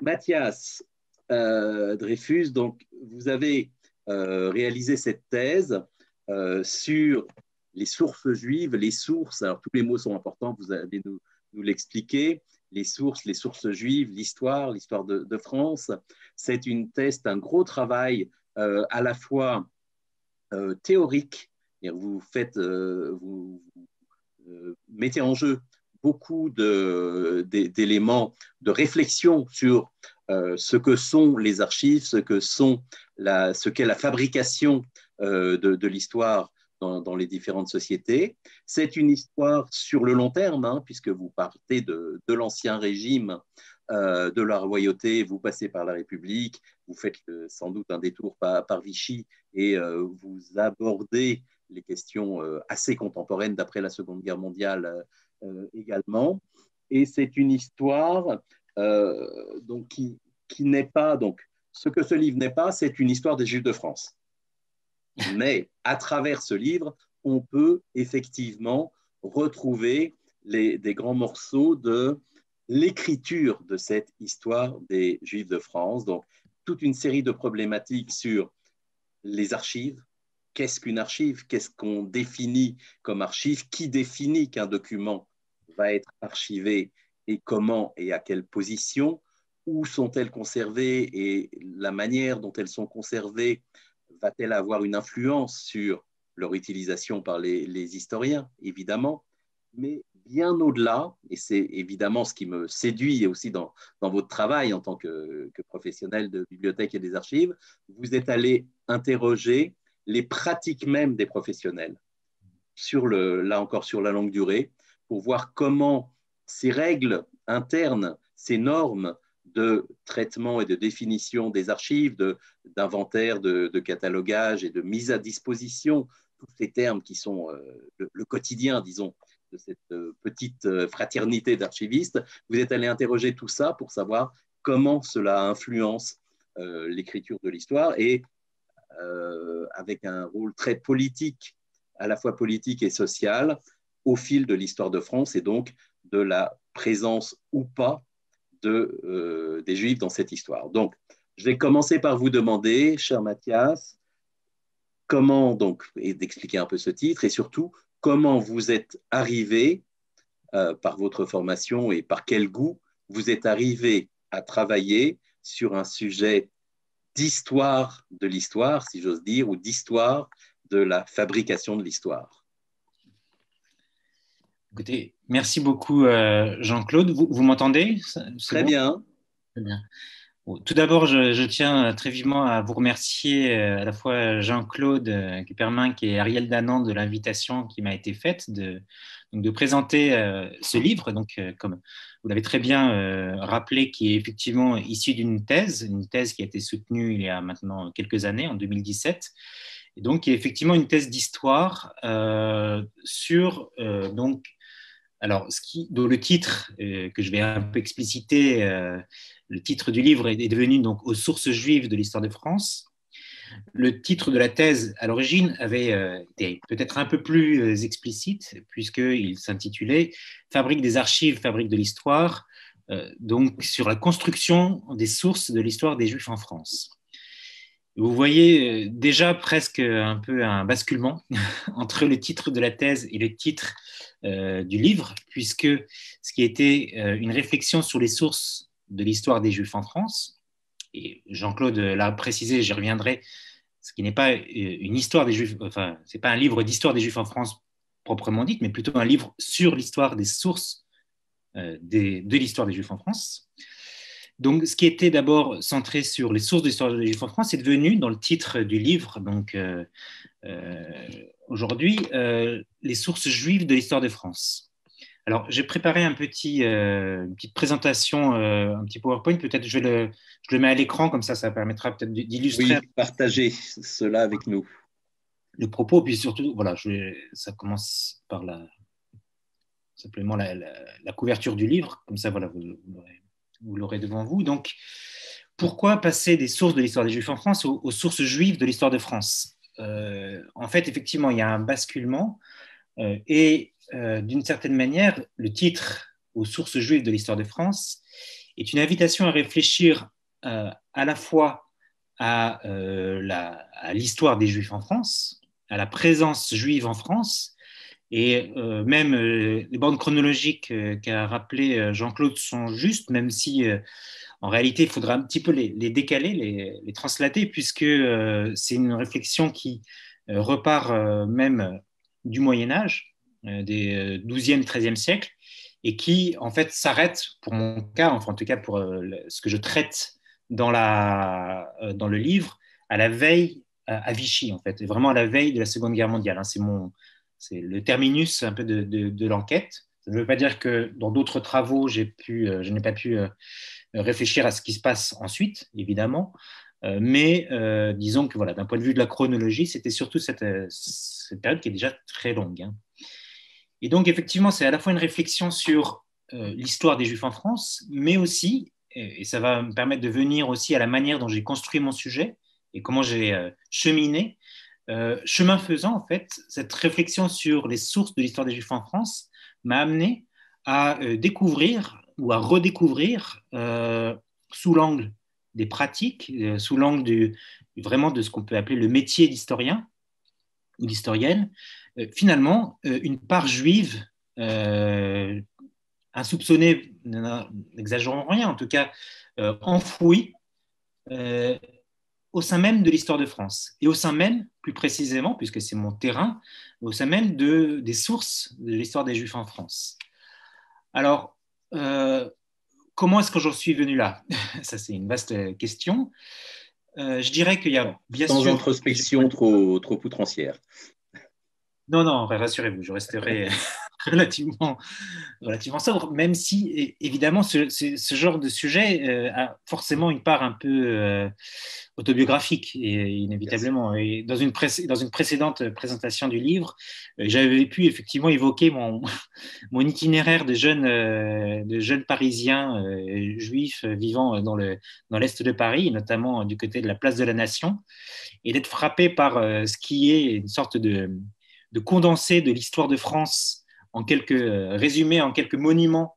Mathias Dreyfus, donc, vous avez réalisé cette thèse sur les sources juives, les sources, alors tous les mots sont importants, vous allez nous l'expliquer, les sources juives, l'histoire de France. C'est une thèse, un gros travail à la fois théorique, et vous mettez en jeu beaucoup d'éléments de réflexion sur ce que sont les archives, ce qu'est la fabrication de l'histoire dans les différentes sociétés. C'est une histoire sur le long terme, hein, puisque vous partez de l'ancien régime, de la royauté, vous passez par la République, vous faites sans doute un détour par Vichy et vous abordez les questions assez contemporaines d'après la Seconde Guerre mondiale également. Et c'est une histoire donc, qui n'est pas, donc, ce que ce livre n'est pas, c'est une histoire des Juifs de France. Mais à travers ce livre, on peut effectivement retrouver des grands morceaux de l'écriture de cette histoire des Juifs de France. Donc, toute une série de problématiques sur les archives. Qu'est-ce qu'une archive? Qu'est-ce qu'on définit comme archive? Qui définit qu'un document va être archivé et comment et à quelle position? Où sont-elles conservées et la manière dont elles sont conservées va-t-elle avoir une influence sur leur utilisation par les historiens, évidemment, mais bien au-delà, et c'est évidemment ce qui me séduit aussi dans votre travail en tant que professionnel de bibliothèque et des archives, vous êtes allé interroger les pratiques même des professionnels, là encore sur la longue durée, pour voir comment ces règles internes, ces normes de traitement et de définition des archives, d'inventaire, de catalogage et de mise à disposition, tous ces termes qui sont le quotidien, disons, de cette petite fraternité d'archivistes, vous êtes allé interroger tout ça pour savoir comment cela influence l'écriture de l'histoire et avec un rôle très politique, à la fois politique et social, au fil de l'histoire de France et donc de la présence ou pas des Juifs dans cette histoire. Donc, je vais commencer par vous demander, cher Mathias, comment donc, et d'expliquer un peu ce titre, et surtout, comment vous êtes arrivé, par votre formation et par quel goût, vous êtes arrivé à travailler sur un sujet d'histoire de l'histoire, si j'ose dire, ou d'histoire de la fabrication de l'histoire. Écoutez, merci beaucoup Jean-Claude. Vous m'entendez? C'est Très bon? bien. Très bien. Bon, tout d'abord, je tiens très vivement à vous remercier à la fois Jean-Claude Kuperminck et Ariel Danan de l'invitation qui m'a été faite de présenter ce livre, donc, comme vous l'avez très bien rappelé, qui est effectivement issu d'une thèse qui a été soutenue il y a maintenant quelques années, en 2017, et donc qui est effectivement une thèse d'histoire sur donc alors, dont le titre que je vais un peu expliciter, le titre du livre est devenu donc Aux sources juives de l'histoire de France. Le titre de la thèse, à l'origine, avait été peut-être un peu plus explicite, puisqu'il s'intitulait Fabrique des archives, fabrique de l'histoire, donc sur la construction des sources de l'histoire des Juifs en France. Vous voyez déjà presque un peu un basculement entre le titre de la thèse et le titre du livre, puisque ce qui était une réflexion sur les sources de l'histoire des Juifs en France, et Jean-Claude l'a précisé, j'y reviendrai, ce qui n'est pas une histoire des Juifs, enfin, c'est pas un livre d'histoire des Juifs en France proprement dite, mais plutôt un livre sur l'histoire des sources de l'histoire des Juifs en France. Donc, ce qui était d'abord centré sur les sources de l'histoire des Juifs en France est devenu, dans le titre du livre, donc aujourd'hui, les sources juives de l'histoire de France. Alors, j'ai préparé une petite présentation, un petit PowerPoint. Peut-être je le mets à l'écran, comme ça permettra peut-être d'illustrer. Oui, partagez cela avec nous. Le propos, puis surtout, voilà, ça commence par simplement la couverture du livre, comme ça, voilà, vous l'aurez devant vous. Donc, pourquoi passer des sources de l'histoire des Juifs en France aux sources juives de l'histoire de France? En fait, effectivement, il y a un basculement et d'une certaine manière, le titre aux sources juives de l'histoire de France est une invitation à réfléchir à la fois à l'histoire des Juifs en France, à la présence juive en France, et même les bornes chronologiques qu'a rappelé Jean-Claude sont justes, même si en réalité il faudra un petit peu les décaler, les translater, puisque c'est une réflexion qui repart même du Moyen Âge, des 12e, 13e siècle, et qui en fait s'arrête, pour mon cas, enfin en tout cas pour ce que je traite dans le livre, à la veille à Vichy, en fait, et vraiment à la veille de la Seconde Guerre mondiale. Hein. C'est le terminus un peu de l'enquête. Ça ne veut pas dire que dans d'autres travaux, je n'ai pas pu réfléchir à ce qui se passe ensuite, évidemment. Mais disons que voilà, d'un point de vue de la chronologie, c'était surtout cette période qui est déjà très longue. Hein. Et donc, effectivement, c'est à la fois une réflexion sur l'histoire des Juifs en France, mais aussi, et ça va me permettre de venir aussi à la manière dont j'ai construit mon sujet et comment j'ai cheminé. Chemin faisant, en fait, cette réflexion sur les sources de l'histoire des Juifs en France m'a amené à découvrir ou à redécouvrir sous l'angle des pratiques, sous l'angle vraiment de ce qu'on peut appeler le métier d'historien ou d'historienne, finalement, une part juive insoupçonnée, n'exagérons rien, en tout cas enfouie au sein même de l'histoire de France et au sein même, plus précisément, puisque c'est mon terrain, au sein même des sources de l'histoire des Juifs en France. Alors, comment est-ce que j'en suis venu là? Ça, c'est une vaste question. Je dirais qu'il y a bien Sans sûr... introspection trop outrancière. Non, non, rassurez-vous, je resterai relativement, relativement sobre, même si, évidemment, ce genre de sujet a forcément une part un peu autobiographique, et, inévitablement. Et dans une précédente présentation du livre, j'avais pu effectivement évoquer mon itinéraire de jeune Parisien juif vivant dans l'Est de Paris, notamment du côté de la place de la Nation, et d'être frappé par ce qui est une sorte de condensé de l'histoire de France en quelques résumés, en quelques monuments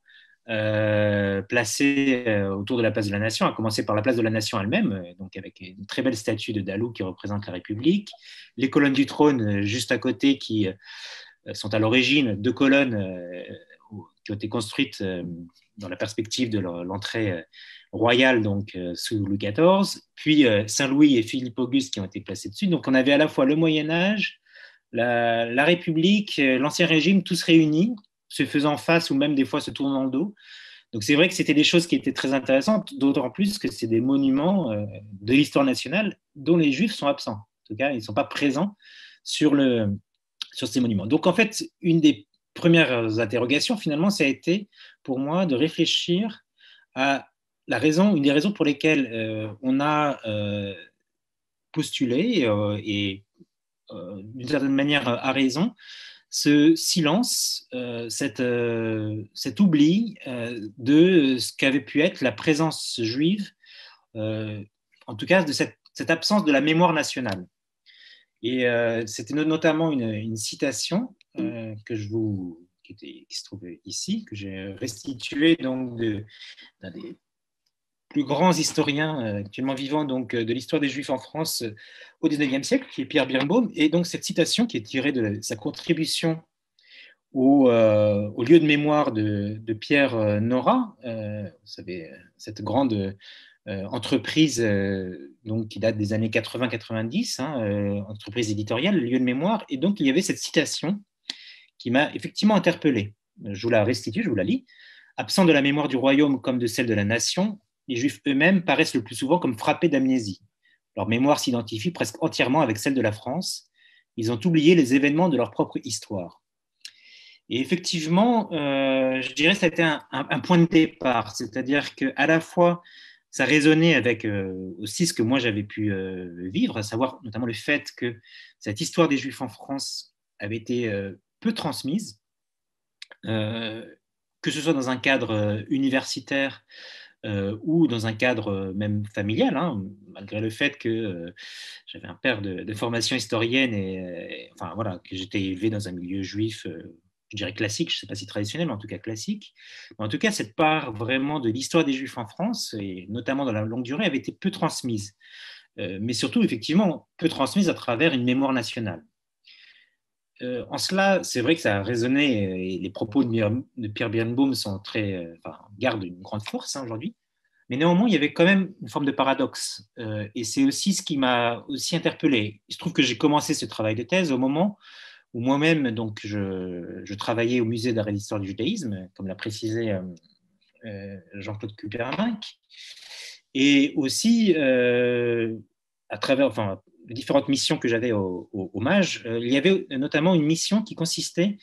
placés autour de la place de la Nation, à commencer par la place de la Nation elle-même, donc avec une très belle statue de Dalou qui représente la République, les colonnes du trône juste à côté qui sont à l'origine deux colonnes qui ont été construites dans la perspective de l'entrée royale donc sous Louis XIV, puis Saint-Louis et Philippe-Auguste qui ont été placés dessus. Donc on avait à la fois le Moyen-Âge, la République, l'Ancien Régime, tous réunis, se faisant face ou même des fois se tournant le dos. Donc c'est vrai que c'était des choses qui étaient très intéressantes, d'autant plus que c'est des monuments de l'histoire nationale dont les Juifs sont absents. En tout cas, ils ne sont pas présents sur ces monuments. Donc en fait, une des premières interrogations, finalement, ça a été pour moi de réfléchir à une des raisons pour lesquelles on a postulé et d'une certaine manière à raison, ce silence, cet oubli de ce qu'avait pu être la présence juive, en tout cas de cette absence de la mémoire nationale. Et c'était notamment une citation qui se trouve ici, que j'ai restituée donc d'un des plus grands historiens actuellement vivants donc, de l'histoire des Juifs en France au XIXe siècle, qui est Pierre Birnbaum. Et donc cette citation qui est tirée de sa contribution au lieu de mémoire de Pierre Nora, vous savez, cette grande entreprise donc, qui date des années 80-90, hein, entreprise éditoriale, le lieu de mémoire. Et donc il y avait cette citation qui m'a effectivement interpellé. Je vous la restitue, je vous la lis. Absent de la mémoire du royaume comme de celle de la nation, les Juifs eux-mêmes paraissent le plus souvent comme frappés d'amnésie. Leur mémoire s'identifie presque entièrement avec celle de la France. Ils ont oublié les événements de leur propre histoire. Et effectivement, je dirais que ça a été un point de départ, c'est-à-dire qu'à la fois, ça résonnait avec aussi ce que moi j'avais pu vivre, à savoir notamment le fait que cette histoire des Juifs en France avait été peu transmise, que ce soit dans un cadre universitaire ou dans un cadre même familial, hein, malgré le fait que j'avais un père de formation historienne et enfin voilà, que j'étais élevé dans un milieu juif je dirais classique, je ne sais pas si traditionnelle, mais en tout cas classique. En tout cas, cette part vraiment de l'histoire des Juifs en France, et notamment dans la longue durée, avait été peu transmise. Mais surtout, effectivement, peu transmise à travers une mémoire nationale. En cela, c'est vrai que ça a résonné, et les propos de Pierre Birnbaum sont gardent une grande force aujourd'hui. Mais néanmoins, il y avait quand même une forme de paradoxe. Et c'est aussi ce qui m'a aussi interpellé. Il se trouve que j'ai commencé ce travail de thèse au moment où moi-même, donc, je travaillais au musée d'art et d'histoire du judaïsme, comme l'a précisé Jean-Claude Kuppermank, et aussi à travers, les différentes missions que j'avais au MAGE, il y avait notamment une mission qui consistait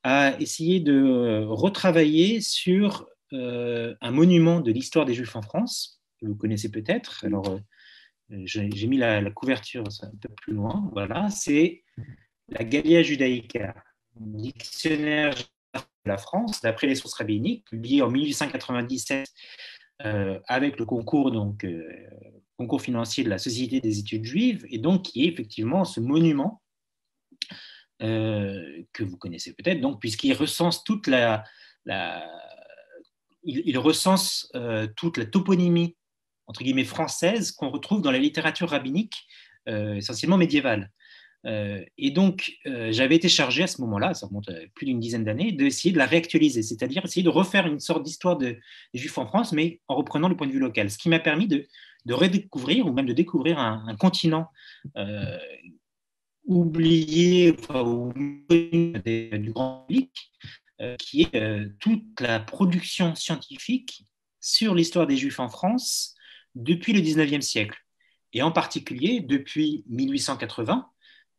à essayer de retravailler sur un monument de l'histoire des Juifs en France, que vous connaissez peut-être. Alors, j'ai mis la couverture un peu plus loin. Voilà, c'est la Gallia Judaica, dictionnaire de la France, d'après les sources rabbiniques, publié en 1897 avec le concours, concours financier de la Société des études juives, et donc qui est effectivement ce monument que vous connaissez peut-être, donc puisqu'il recense il recense toute la toponymie entre guillemets française qu'on retrouve dans la littérature rabbinique essentiellement médiévale. Et donc, j'avais été chargé à ce moment-là, ça remonte à plus d'une dizaine d'années, d'essayer de la réactualiser, c'est-à-dire essayer de refaire une sorte d'histoire des Juifs en France, mais en reprenant le point de vue local, ce qui m'a permis de redécouvrir ou même de découvrir un continent oublié, du grand public, qui est toute la production scientifique sur l'histoire des Juifs en France depuis le 19e siècle, et en particulier depuis 1880,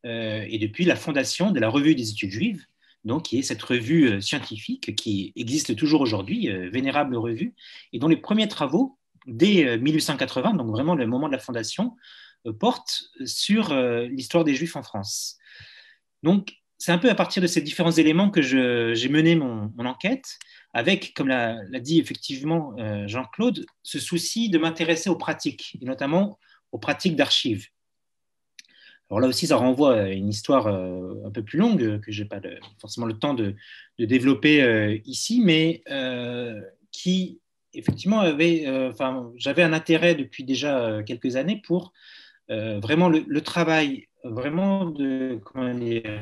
et depuis la fondation de la Revue des études juives, donc qui est cette revue scientifique qui existe toujours aujourd'hui, vénérable revue, et dont les premiers travaux, dès 1880, donc vraiment le moment de la fondation, portent sur l'histoire des Juifs en France. Donc, c'est un peu à partir de ces différents éléments que j'ai mené mon enquête, avec, comme l'a dit effectivement Jean-Claude, ce souci de m'intéresser aux pratiques, et notamment aux pratiques d'archives. Alors là aussi, ça renvoie à une histoire un peu plus longue que je n'ai pas forcément le temps de développer ici, mais qui effectivement j'avais un intérêt depuis déjà quelques années pour vraiment le travail, vraiment de comment dire,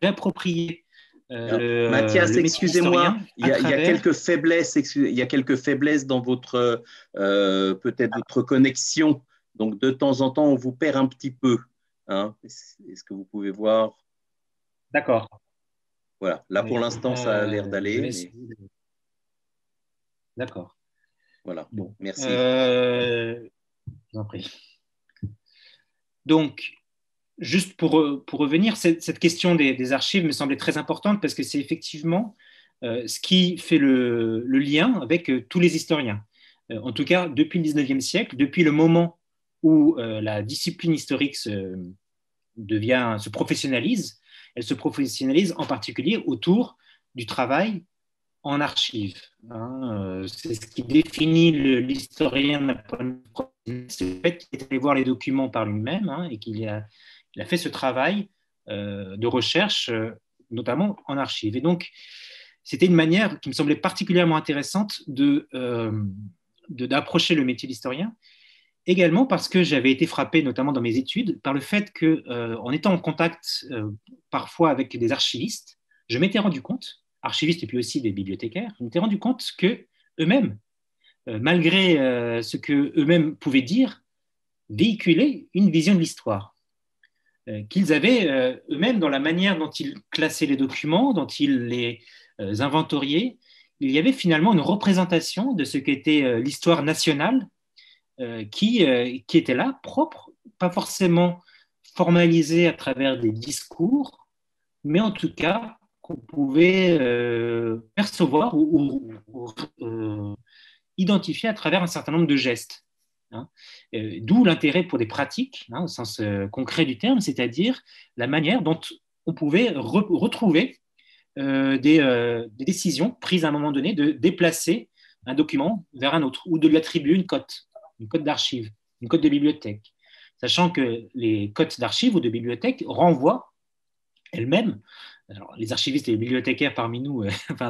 réapproprier Mathias, le métier excusez-moi, d'historien il y a quelques faiblesses, il y a quelques faiblesses dans votre peut-être votre connexion. Donc de temps en temps, on vous perd un petit peu. Hein. Est-ce que vous pouvez voir? D'accord. Voilà. Là pour Oui. l'instant, ça a l'air d'aller. Mais... D'accord. Voilà. Bon. Merci. Je vous en prie. Donc, juste pour revenir, cette question des archives me semblait très importante parce que c'est effectivement ce qui fait le lien avec tous les historiens. En tout cas, depuis le 19e siècle, depuis le moment où la discipline historique se professionnalise, elle se professionnalise en particulier autour du travail en archives. Hein. C'est ce qui définit l'historien, c'est le fait qu'il est allé voir les documents par lui-même, hein, et qu'il a fait ce travail de recherche, notamment en archives. Et donc, c'était une manière qui me semblait particulièrement intéressante d'approcher le métier d'historien, également parce que j'avais été frappé, notamment dans mes études, par le fait que, en étant en contact parfois avec des archivistes, je m'étais rendu compte, archivistes et puis aussi des bibliothécaires, je m'étais rendu compte que eux-mêmes, malgré ce que eux-mêmes pouvaient dire, véhiculaient une vision de l'histoire qu'ils avaient eux-mêmes dans la manière dont ils classaient les documents, dont ils les inventoriaient. Il y avait finalement une représentation de ce qu'était l'histoire nationale qui était là, propre, pas forcément formalisée à travers des discours, mais en tout cas qu'on pouvait percevoir ou identifier à travers un certain nombre de gestes. Hein. D'où l'intérêt pour des pratiques, hein, au sens concret du terme, c'est-à-dire la manière dont on pouvait retrouver des décisions prises à un moment donné de déplacer un document vers un autre ou de lui attribuer une cote d'archive, une cote de bibliothèque. sachant que les cotes d'archives ou de bibliothèques renvoient elles-mêmes, alors les archivistes et les bibliothécaires parmi nous enfin,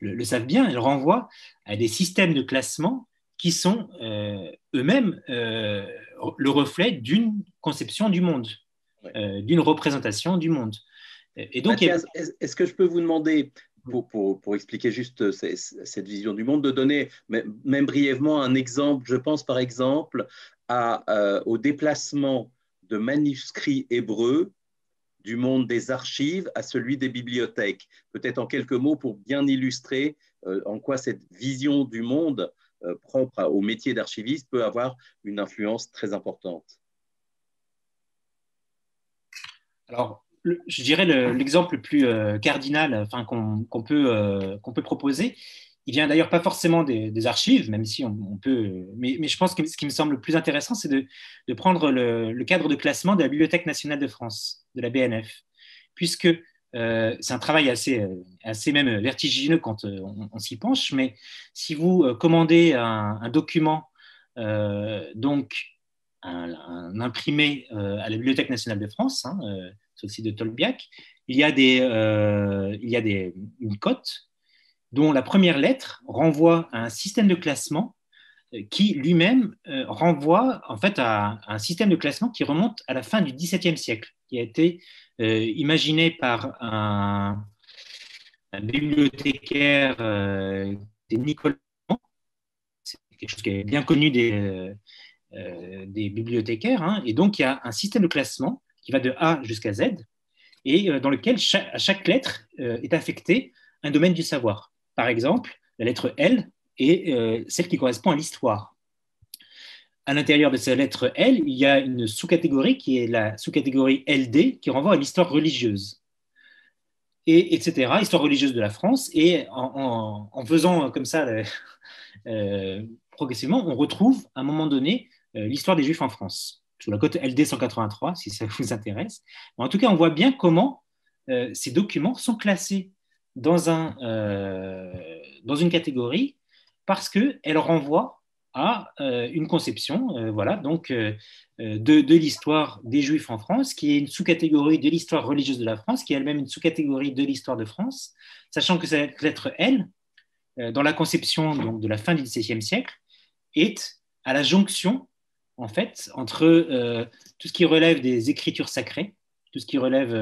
le savent bien, elles renvoient à des systèmes de classement qui sont eux-mêmes le reflet d'une conception du monde, d'une représentation du monde. Et donc, Mathias, est-ce que je peux vous demander, pour expliquer juste cette vision du monde, de donner même brièvement un exemple? Je pense par exemple au déplacement de manuscrits hébreux du monde des archives à celui des bibliothèques. Peut-être en quelques mots pour bien illustrer en quoi cette vision du monde propre au métier d'archiviste peut avoir une influence très importante. Alors, je dirais l'exemple le plus cardinal enfin, qu'on peut proposer, il vient d'ailleurs pas forcément des archives, même si on peut. Mais je pense que ce qui me semble le plus intéressant, c'est de prendre le cadre de classement de la Bibliothèque nationale de France, de la BNF, puisque c'est un travail assez même vertigineux quand on s'y penche, mais si vous commandez un document, donc un imprimé à la Bibliothèque nationale de France, sur le site de Tolbiac, il y a une cote dont la première lettre renvoie à un système de classement qui lui-même renvoie en fait à un système de classement qui remonte à la fin du XVIIe siècle, qui a été imaginé par un bibliothécaire, Nicolas. C'est quelque chose qui est bien connu des bibliothécaires. Et donc, il y a un système de classement qui va de A jusqu'à Z et dans lequel à chaque lettre est affectée un domaine du savoir. Par exemple, la lettre L est celle qui correspond à l'histoire. À l'intérieur de cette lettre L, il y a une sous-catégorie qui est la sous-catégorie LD qui renvoie à l'histoire religieuse. Et etc., histoire religieuse de la France. Et en faisant comme ça progressivement, on retrouve à un moment donné l'histoire des Juifs en France, sous la cote LD 183, si ça vous intéresse. En tout cas, on voit bien comment ces documents sont classés dans une catégorie parce qu'elle renvoie à une conception de l'histoire des Juifs en France, qui est une sous-catégorie de l'histoire religieuse de la France, qui est elle-même une sous-catégorie de l'histoire de France, sachant que cette lettre L, dans la conception donc, de la fin du XVIIe siècle, est à la jonction en fait, entre tout ce qui relève des écritures sacrées, tout ce qui relève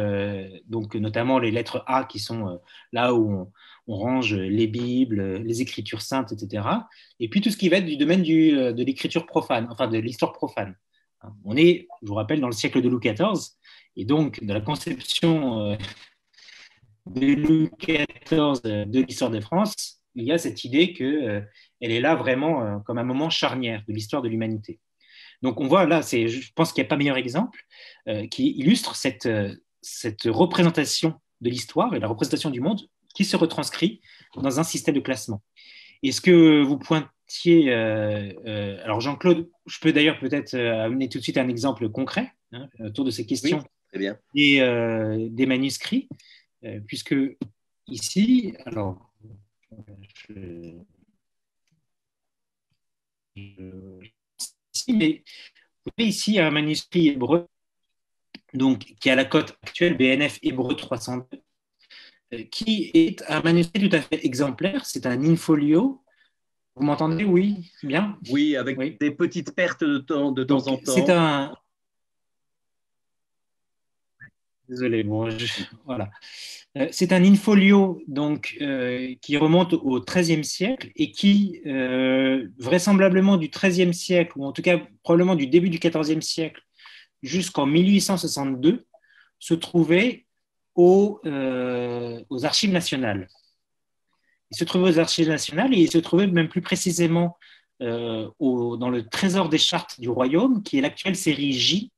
donc notamment les lettres A qui sont là où on range les Bibles, les Écritures saintes, etc. Et puis tout ce qui va être du domaine de l'écriture profane, enfin de l'histoire profane. On est, je vous rappelle, dans le siècle de Louis XIV, et donc de la conception de Louis XIV de l'histoire de France, il y a cette idée qu'elle est là vraiment comme un moment charnière de l'histoire de l'humanité. Donc on voit là, je pense qu'il n'y a pas meilleur exemple qui illustre cette représentation de l'histoire et la représentation du monde qui se retranscrit dans un système de classement. Et ce que vous pointiez, alors Jean-Claude, je peux d'ailleurs peut-être amener tout de suite un exemple concret autour de ces questions très bien. Et des manuscrits, puisque ici, alors mais vous avez ici un manuscrit hébreu donc, qui a la cote actuelle BNF hébreu 302, qui est un manuscrit tout à fait exemplaire. C'est un in-folio. Vous m'entendez? Oui, bien. Oui, avec des petites pertes de temps en temps. C'est un. Désolé, voilà. C'est un in-folio donc, qui remonte au XIIIe siècle et qui, vraisemblablement du XIIIe siècle, ou en tout cas probablement du début du XIVe siècle jusqu'en 1862, se trouvait aux Archives nationales. Il se trouvait aux Archives nationales et il se trouvait même plus précisément dans le Trésor des chartes du Royaume, qui est l'actuelle série J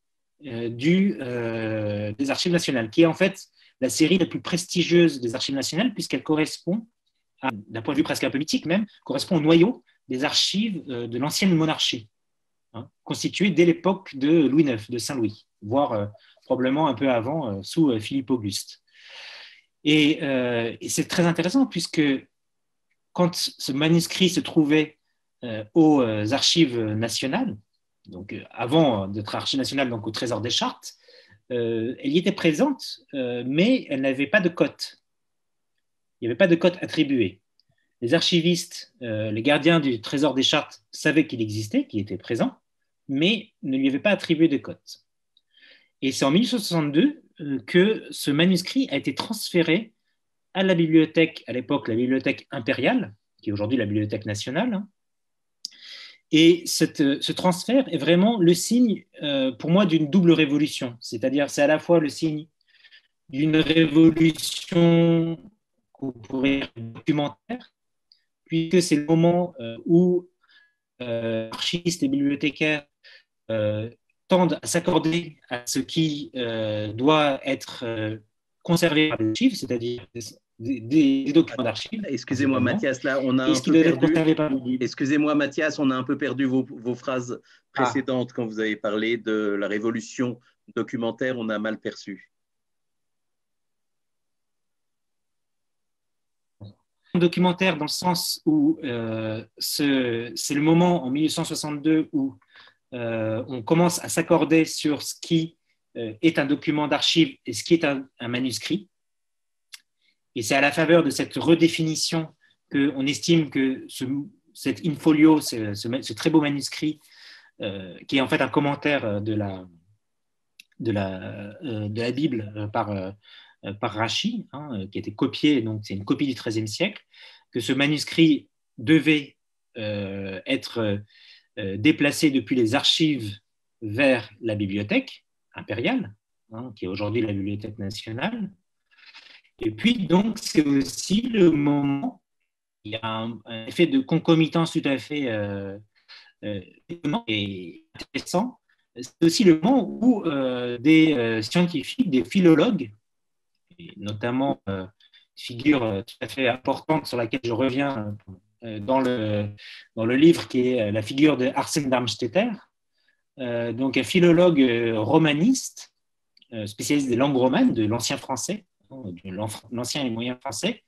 des Archives nationales, qui est en fait la série la plus prestigieuse des Archives nationales, puisqu'elle correspond, d'un point de vue presque un peu mythique même, correspond au noyau des archives de l'ancienne monarchie, constituée dès l'époque de Louis IX, de Saint-Louis, voire probablement un peu avant, sous Philippe Auguste. Et c'est très intéressant, puisque quand ce manuscrit se trouvait aux Archives nationales, donc avant d'être archive nationale, donc au Trésor des Chartes, elle y était présente, mais elle n'avait pas de cote. Il n'y avait pas de cote attribuée. Les archivistes, les gardiens du Trésor des Chartes savaient qu'il existait, qu'il était présent, mais ne lui avaient pas attribué de cote. Et c'est en 1862 que ce manuscrit a été transféré à la bibliothèque, à l'époque la bibliothèque impériale, qui est aujourd'hui la bibliothèque nationale. Et ce transfert est vraiment le signe, pour moi, d'une double révolution. C'est-à-dire, c'est à la fois le signe d'une révolution qu'on pourrait dire documentaire, puisque c'est le moment où archivistes et bibliothécaires tendent à s'accorder à ce qui doit être conservé par les archives, c'est-à-dire des documents d'archives. Excusez-moi, Mathias, là, on a un peu perdu. Excusez-moi, Mathias, on a un peu perdu vos phrases précédentes quand vous avez parlé de la révolution documentaire. On a mal perçu. Documentaire dans le sens où c'est le moment en 1862 où on commence à s'accorder sur ce qui est un document d'archive et ce qui est un manuscrit. Et c'est à la faveur de cette redéfinition qu'on estime que cet in-folio, ce très beau manuscrit, qui est en fait un commentaire de la Bible par Rachi, qui a été copié, donc c'est une copie du XIIIe siècle, que ce manuscrit devait être déplacé depuis les archives vers la bibliothèque impériale, qui est aujourd'hui la Bibliothèque nationale. Et puis, donc, c'est aussi le moment, il y a un effet de concomitance tout à fait étonnant et intéressant, c'est aussi le moment où des scientifiques, des philologues, et notamment une figure tout à fait importante sur laquelle je reviens dans le livre, qui est la figure de Arsène Darmstädter, donc un philologue romaniste, spécialiste des langues romanes, de l'ancien français, de l'ancien et moyen français,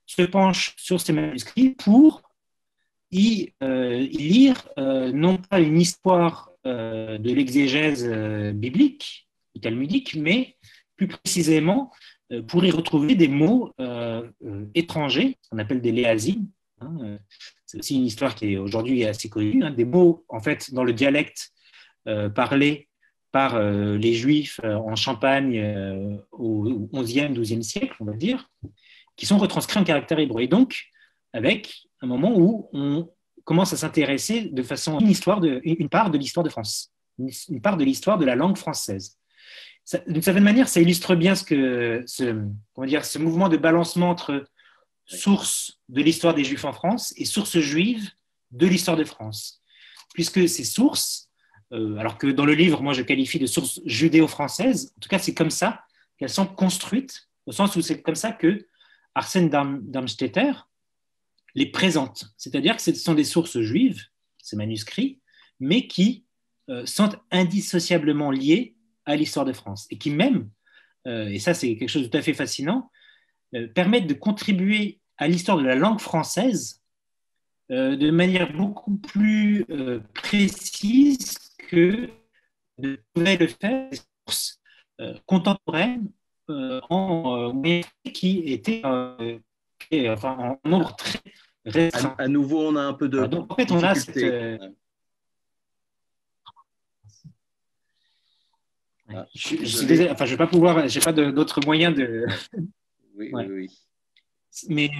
se penche sur ces manuscrits pour y lire non pas une histoire de l'exégèse biblique ou talmudique, mais plus précisément pour y retrouver des mots étrangers, qu'on appelle des léazines. C'est aussi une histoire qui est aujourd'hui assez connue, des mots en fait dans le dialecte parlé par les Juifs en Champagne au XIe, XIIe siècle, on va dire, qui sont retranscrits en caractère hébreu. Et donc, avec un moment où on commence à s'intéresser de façon une part de l'histoire de France, une part de l'histoire de la langue française. D'une certaine manière, ça illustre bien ce mouvement de balancement entre source de l'histoire des Juifs en France et source juive de l'histoire de France. Puisque ces sources, alors que dans le livre, moi je qualifie de sources judéo-françaises, en tout cas c'est comme ça qu'elles sont construites, au sens où c'est comme ça que Arsène Darmstädter les présente. C'est-à-dire que ce sont des sources juives, ces manuscrits, mais qui sont indissociablement liés à l'histoire de France et qui même, et ça c'est quelque chose de tout à fait fascinant, permettent de contribuer à l'histoire de la langue française de manière beaucoup plus précise que ne pouvaient le faire des sources contemporaines qui étaient en nombre très restreint. À nouveau, on a un peu de donc, en fait, on a cette... je suis désolé, je vais pas pouvoir, j'ai pas d'autres moyens de. Oui. Mais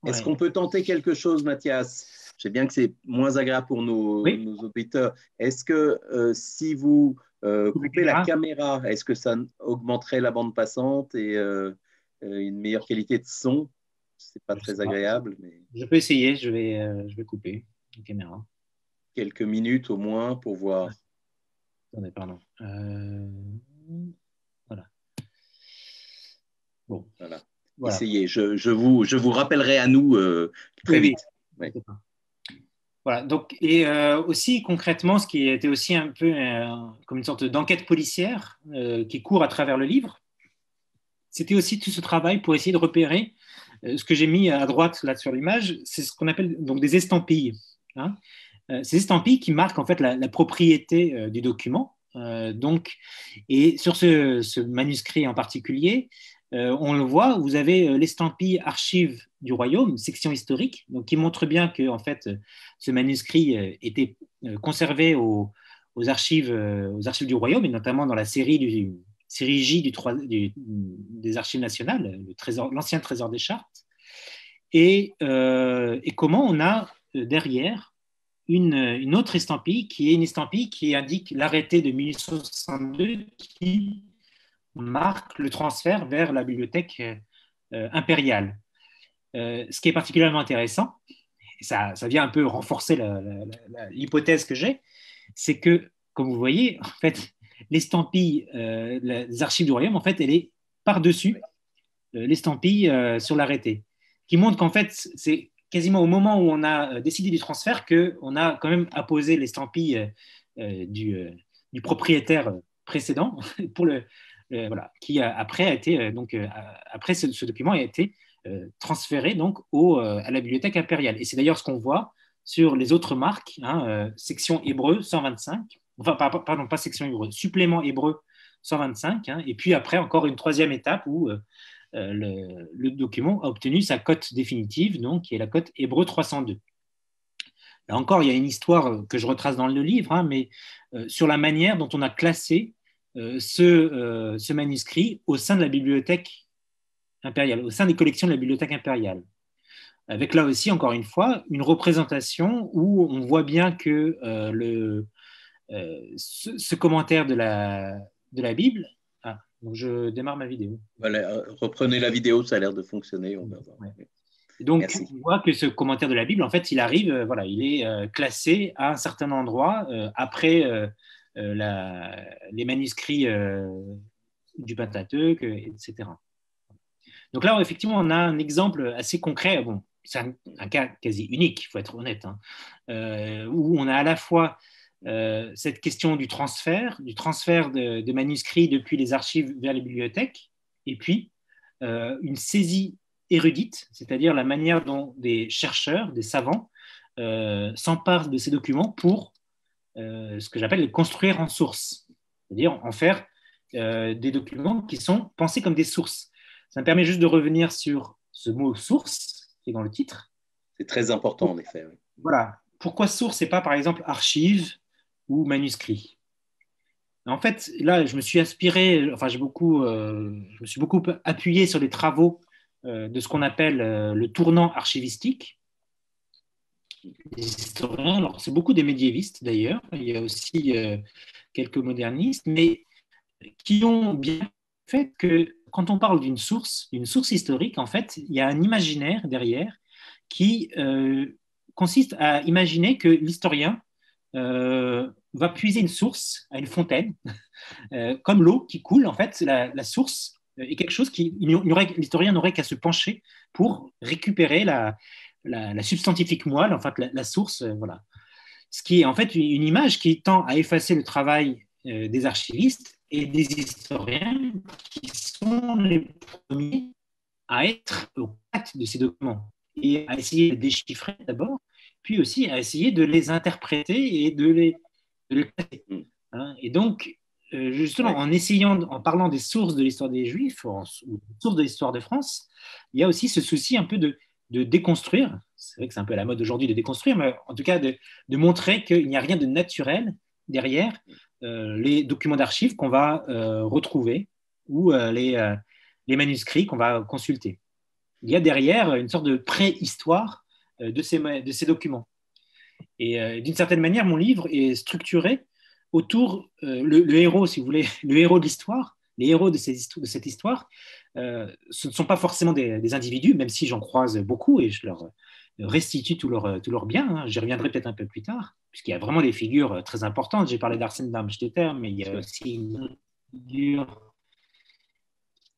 est-ce qu'on peut tenter quelque chose, Mathias? Je sais bien que c'est moins agréable pour nos auditeurs. Est-ce que si vous coupez la caméra, est-ce que ça augmenterait la bande passante et une meilleure qualité de son? C'est pas très agréable. Mais... Je peux essayer, je vais couper la caméra. Quelques minutes au moins pour voir. Attendez, pardon. Voilà. Bon. Voilà. Essayez. Je vous rappellerai à nous très vite. Oui. Voilà. Donc, et aussi concrètement, ce qui était aussi un peu comme une sorte d'enquête policière qui court à travers le livre, c'était aussi tout ce travail pour essayer de repérer ce que j'ai mis à droite là sur l'image, c'est ce qu'on appelle donc des estampilles. ces estampilles qui marquent en fait la propriété du document. Donc, et sur ce manuscrit en particulier, on le voit, vous avez l'estampille archives du royaume, section historique, donc qui montre bien que en fait, ce manuscrit était conservé aux archives du royaume, et notamment dans la série J des archives nationales, l'ancien trésor des chartes, et comment on a derrière une autre estampille qui est une estampille qui indique l'arrêté de 1862 qui marque le transfert vers la bibliothèque impériale. Ce qui est particulièrement intéressant, et ça vient un peu renforcer l'hypothèse que j'ai, c'est que, comme vous voyez, en fait, l'estampille des archives du royaume, en fait, elle est par-dessus l'estampille sur l'arrêté, qui montre qu'en fait, c'est quasiment au moment où on a décidé du transfert qu'on a quand même apposé l'estampille du propriétaire précédent pour voilà, qui après a été après ce document a été transféré donc à la bibliothèque impériale. Et c'est d'ailleurs ce qu'on voit sur les autres marques, section hébreu 125, enfin pardon, pas section hébreu, supplément hébreu 125, et puis après encore une troisième étape où le document a obtenu sa cote définitive, donc qui est la cote hébreu 302. Là encore, il y a une histoire que je retrace dans le livre, mais sur la manière dont on a classé ce manuscrit au sein de la bibliothèque impériale, au sein des collections de la bibliothèque impériale. Avec là aussi, encore une fois, une représentation où on voit bien que ce commentaire de la Bible. Ah, donc je démarre ma vidéo. Voilà, reprenez la vidéo, ça a l'air de fonctionner. On va voir. Ouais. Donc, Merci. on voit que ce commentaire de la Bible, en fait, il arrive, voilà, il est classé à un certain endroit après les manuscrits du Pentateuque, etc. Donc là, effectivement, on a un exemple assez concret. Bon, c'est un cas quasi unique, il faut être honnête, où on a à la fois cette question du transfert de manuscrits depuis les archives vers les bibliothèques, et puis une saisie érudite, c'est-à-dire la manière dont des chercheurs, des savants, s'emparent de ces documents pour ce que j'appelle les construire en source, c'est-à-dire en faire des documents qui sont pensés comme des sources. Ça me permet juste de revenir sur ce mot source qui est dans le titre. C'est très important, en effet. Oui. Voilà. Pourquoi source et pas, par exemple, archive ou manuscrit? En fait, là, je me suis inspiré, enfin, je me suis beaucoup appuyé sur les travaux de ce qu'on appelle le tournant archivistique des historiens. Alors, c'est beaucoup des médiévistes d'ailleurs. Il y a aussi quelques modernistes, mais qui ont bien fait que quand on parle d'une source historique, en fait, il y a un imaginaire derrière qui consiste à imaginer que l'historien va puiser une source à une fontaine, comme l'eau qui coule, en fait, la source est quelque chose l'historien n'aurait qu'à se pencher pour récupérer la substantifique moelle, en fait, la source, voilà. Ce qui est en fait une image qui tend à effacer le travail des archivistes et des historiens qui sont les premiers à être au contact de ces documents et à essayer de les déchiffrer d'abord, puis aussi à essayer de les interpréter et de les classer. Et donc, justement, en parlant des sources de l'histoire des Juifs, ou des sources de l'histoire de France, il y a aussi ce souci un peu de déconstruire. C'est vrai que c'est un peu à la mode aujourd'hui de déconstruire, mais en tout cas de montrer qu'il n'y a rien de naturel derrière les documents d'archives qu'on va retrouver ou les manuscrits qu'on va consulter. Il y a derrière une sorte de préhistoire de ces documents. Et d'une certaine manière, mon livre est structuré autour le héros, si vous voulez, le héros de l'histoire, les héros de cette histoire, ce ne sont pas forcément des individus, même si j'en croise beaucoup et je leur restitue tout leur bien. J'y reviendrai peut-être un peu plus tard, puisqu'il y a vraiment des figures très importantes. J'ai parlé d'Arsène Darmstädter, mais il y a aussi une figure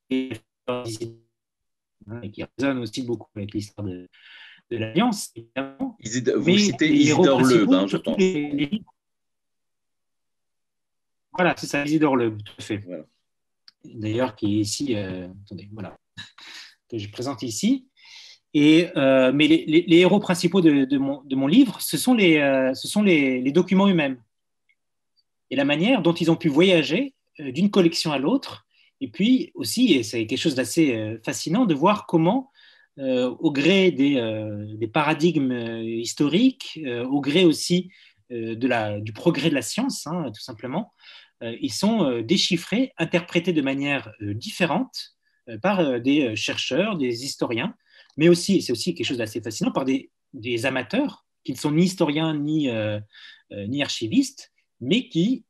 qui résonne aussi beaucoup avec l'histoire de l'Alliance. Vous citez Isidore Loeb, je pense. Voilà, c'est ça, Isidore Loeb, tout à fait. Voilà. D'ailleurs, qui est ici, attendez, voilà, que je présente ici. Mais les héros principaux de mon livre, ce sont les documents eux-mêmes et la manière dont ils ont pu voyager d'une collection à l'autre. Et puis aussi, et c'est quelque chose d'assez fascinant, de voir comment, au gré des paradigmes historiques, au gré aussi du progrès de la science, hein, tout simplement, ils sont déchiffrés, interprétés de manière différente par des chercheurs, des historiens, mais aussi, et c'est aussi quelque chose d'assez fascinant, par des amateurs qui ne sont ni historiens ni archivistes, mais qui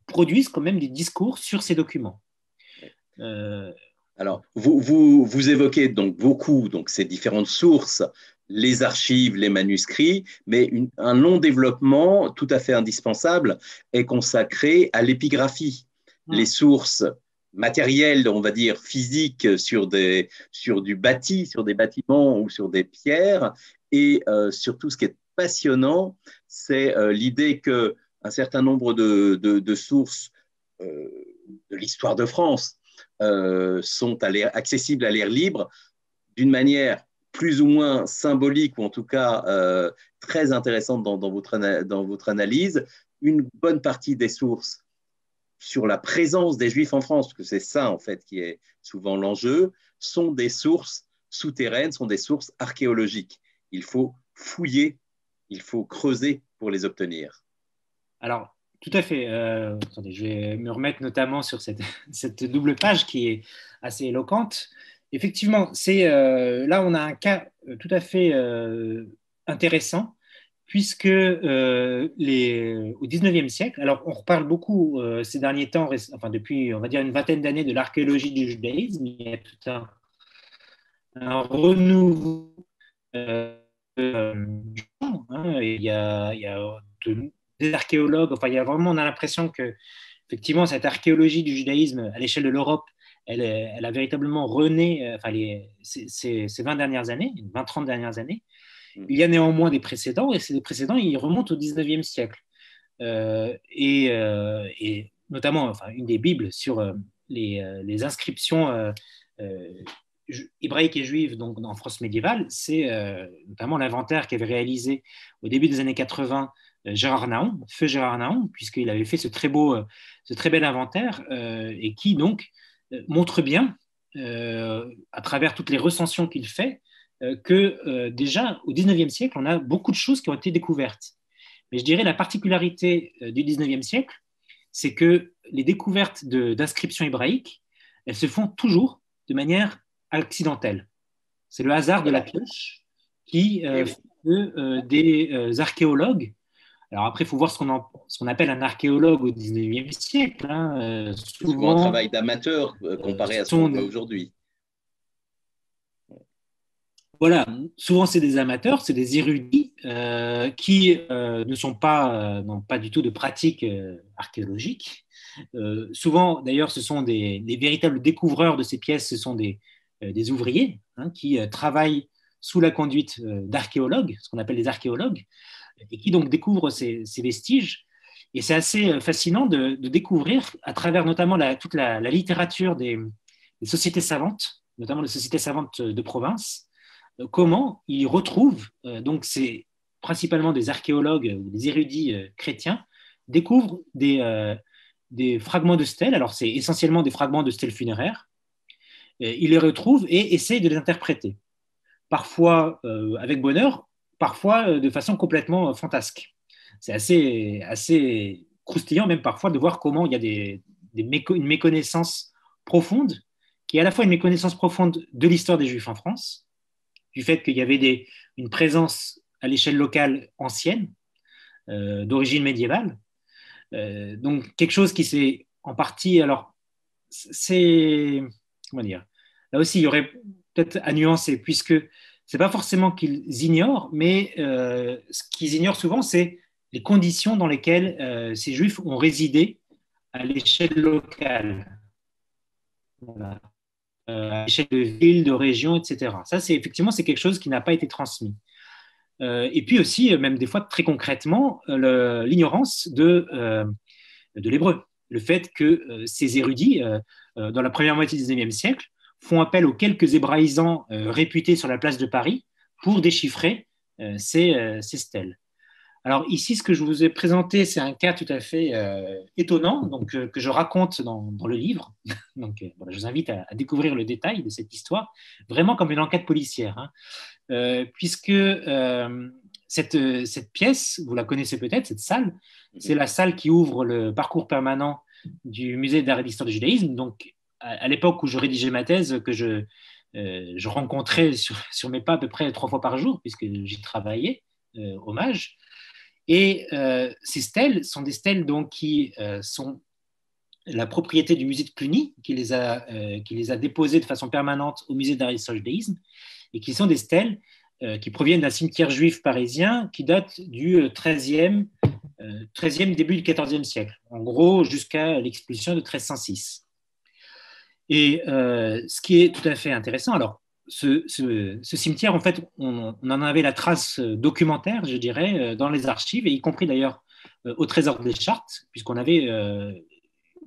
produisent quand même des discours sur ces documents. Alors, vous évoquez donc beaucoup donc, ces différentes sources, les archives, les manuscrits, mais un long développement tout à fait indispensable est consacré à l'épigraphie. Les sources matérielles, on va dire physiques, sur du bâti, sur des bâtiments ou sur des pierres, et surtout ce qui est passionnant, c'est l'idée qu'un certain nombre de sources de l'histoire de France sont accessibles à l'air libre d'une manière plus ou moins symbolique, ou en tout cas très intéressante dans votre analyse. Une bonne partie des sources sur la présence des Juifs en France, parce que c'est ça en fait qui est souvent l'enjeu, sont des sources souterraines, sont des sources archéologiques. Il faut fouiller, il faut creuser pour les obtenir. Alors, tout à fait. Attendez, je vais me remettre notamment sur cette double page qui est assez éloquente. Effectivement, là, on a un cas tout à fait intéressant, puisque au XIXe siècle, alors on reparle beaucoup ces derniers temps, enfin depuis, on va dire, une vingtaine d'années de l'archéologie du judaïsme, il y a tout un renouveau il y a des archéologues, enfin, il y a vraiment, on a l'impression que effectivement, cette archéologie du judaïsme à l'échelle de l'Europe, elle a véritablement rené enfin, ces 20 dernières années, 20-30 dernières années. Il y a néanmoins des précédents, et ces précédents, ils remontent au 19e siècle. Et notamment, enfin, une des Bibles sur les inscriptions hébraïques et juives donc, en France médiévale, c'est notamment l'inventaire qu'avait réalisé au début des années 80 Gérard Naon, feu Gérard Naon, puisqu'il avait fait ce très bel inventaire et qui donc montre bien, à travers toutes les recensions qu'il fait, que déjà au 19e siècle, on a beaucoup de choses qui ont été découvertes. Mais je dirais la particularité du 19e siècle, c'est que les découvertes d'inscriptions hébraïques, elles se font toujours de manière accidentelle. C'est le hasard de la pioche qui fait que des archéologues. Alors après, il faut voir ce qu'on appelle un archéologue au 19e siècle. Souvent un travail d'amateur comparé à ce qu'on voit aujourd'hui. Voilà, souvent c'est des amateurs, c'est des érudits qui n'ont pas du tout de pratique archéologique. Souvent, d'ailleurs, ce sont des véritables découvreurs de ces pièces, ce sont des ouvriers qui travaillent sous la conduite d'archéologues, ce qu'on appelle des archéologues, et qui donc découvrent ces vestiges. Et c'est assez fascinant de découvrir, à travers notamment toute la littérature des sociétés savantes, notamment les sociétés savantes de province, comment ils retrouvent, donc c'est principalement des archéologues ou des érudits chrétiens, découvrent des fragments de stèles. Alors c'est essentiellement des fragments de stèles funéraires. Ils les retrouvent et essayent de les interpréter. Parfois avec bonheur, parfois de façon complètement fantasque. C'est assez croustillant même parfois de voir comment il y a une méconnaissance profonde, qui est à la fois une méconnaissance profonde de l'histoire des Juifs en France, du fait qu'il y avait une présence à l'échelle locale ancienne, d'origine médiévale. Donc, quelque chose qui s'est en partie. Alors, c'est. Comment dire? Là aussi, il y aurait peut-être à nuancer, puisque ce n'est pas forcément qu'ils ignorent, mais ce qu'ils ignorent souvent, c'est les conditions dans lesquelles ces Juifs ont résidé à l'échelle locale. Voilà. À l'échelle de villes, de régions, etc. Ça, c'est quelque chose qui n'a pas été transmis. Et puis aussi, même des fois très concrètement, l'ignorance de l'hébreu. Le fait que ces érudits, dans la première moitié du XIXe siècle, font appel aux quelques hébraïsants réputés sur la place de Paris pour déchiffrer ces stèles. Alors ici, ce que je vous ai présenté, c'est un cas tout à fait étonnant, donc, que je raconte dans le livre. Donc, voilà, je vous invite à découvrir le détail de cette histoire, vraiment comme une enquête policière, hein. Puisque cette pièce, vous la connaissez peut-être, cette salle, c'est la salle qui ouvre le parcours permanent du musée d'art et d'histoire du judaïsme. Donc, à l'époque où je rédigeais ma thèse, que je rencontrais sur mes pas à peu près 3 fois par jour, puisque j'y travaillais, hommage. Et ces stèles sont des stèles donc, qui sont la propriété du musée de Cluny, qui les a déposées de façon permanente au musée d'art et d'histoire du judaïsme, et qui sont des stèles qui proviennent d'un cimetière juif parisien qui date du XIIIe, début du XIVe siècle, en gros jusqu'à l'expulsion de 1306. Et ce qui est tout à fait intéressant, alors ce cimetière, en fait, on en avait la trace documentaire, je dirais, dans les archives, et y compris d'ailleurs au Trésor des Chartes, puisqu'on avait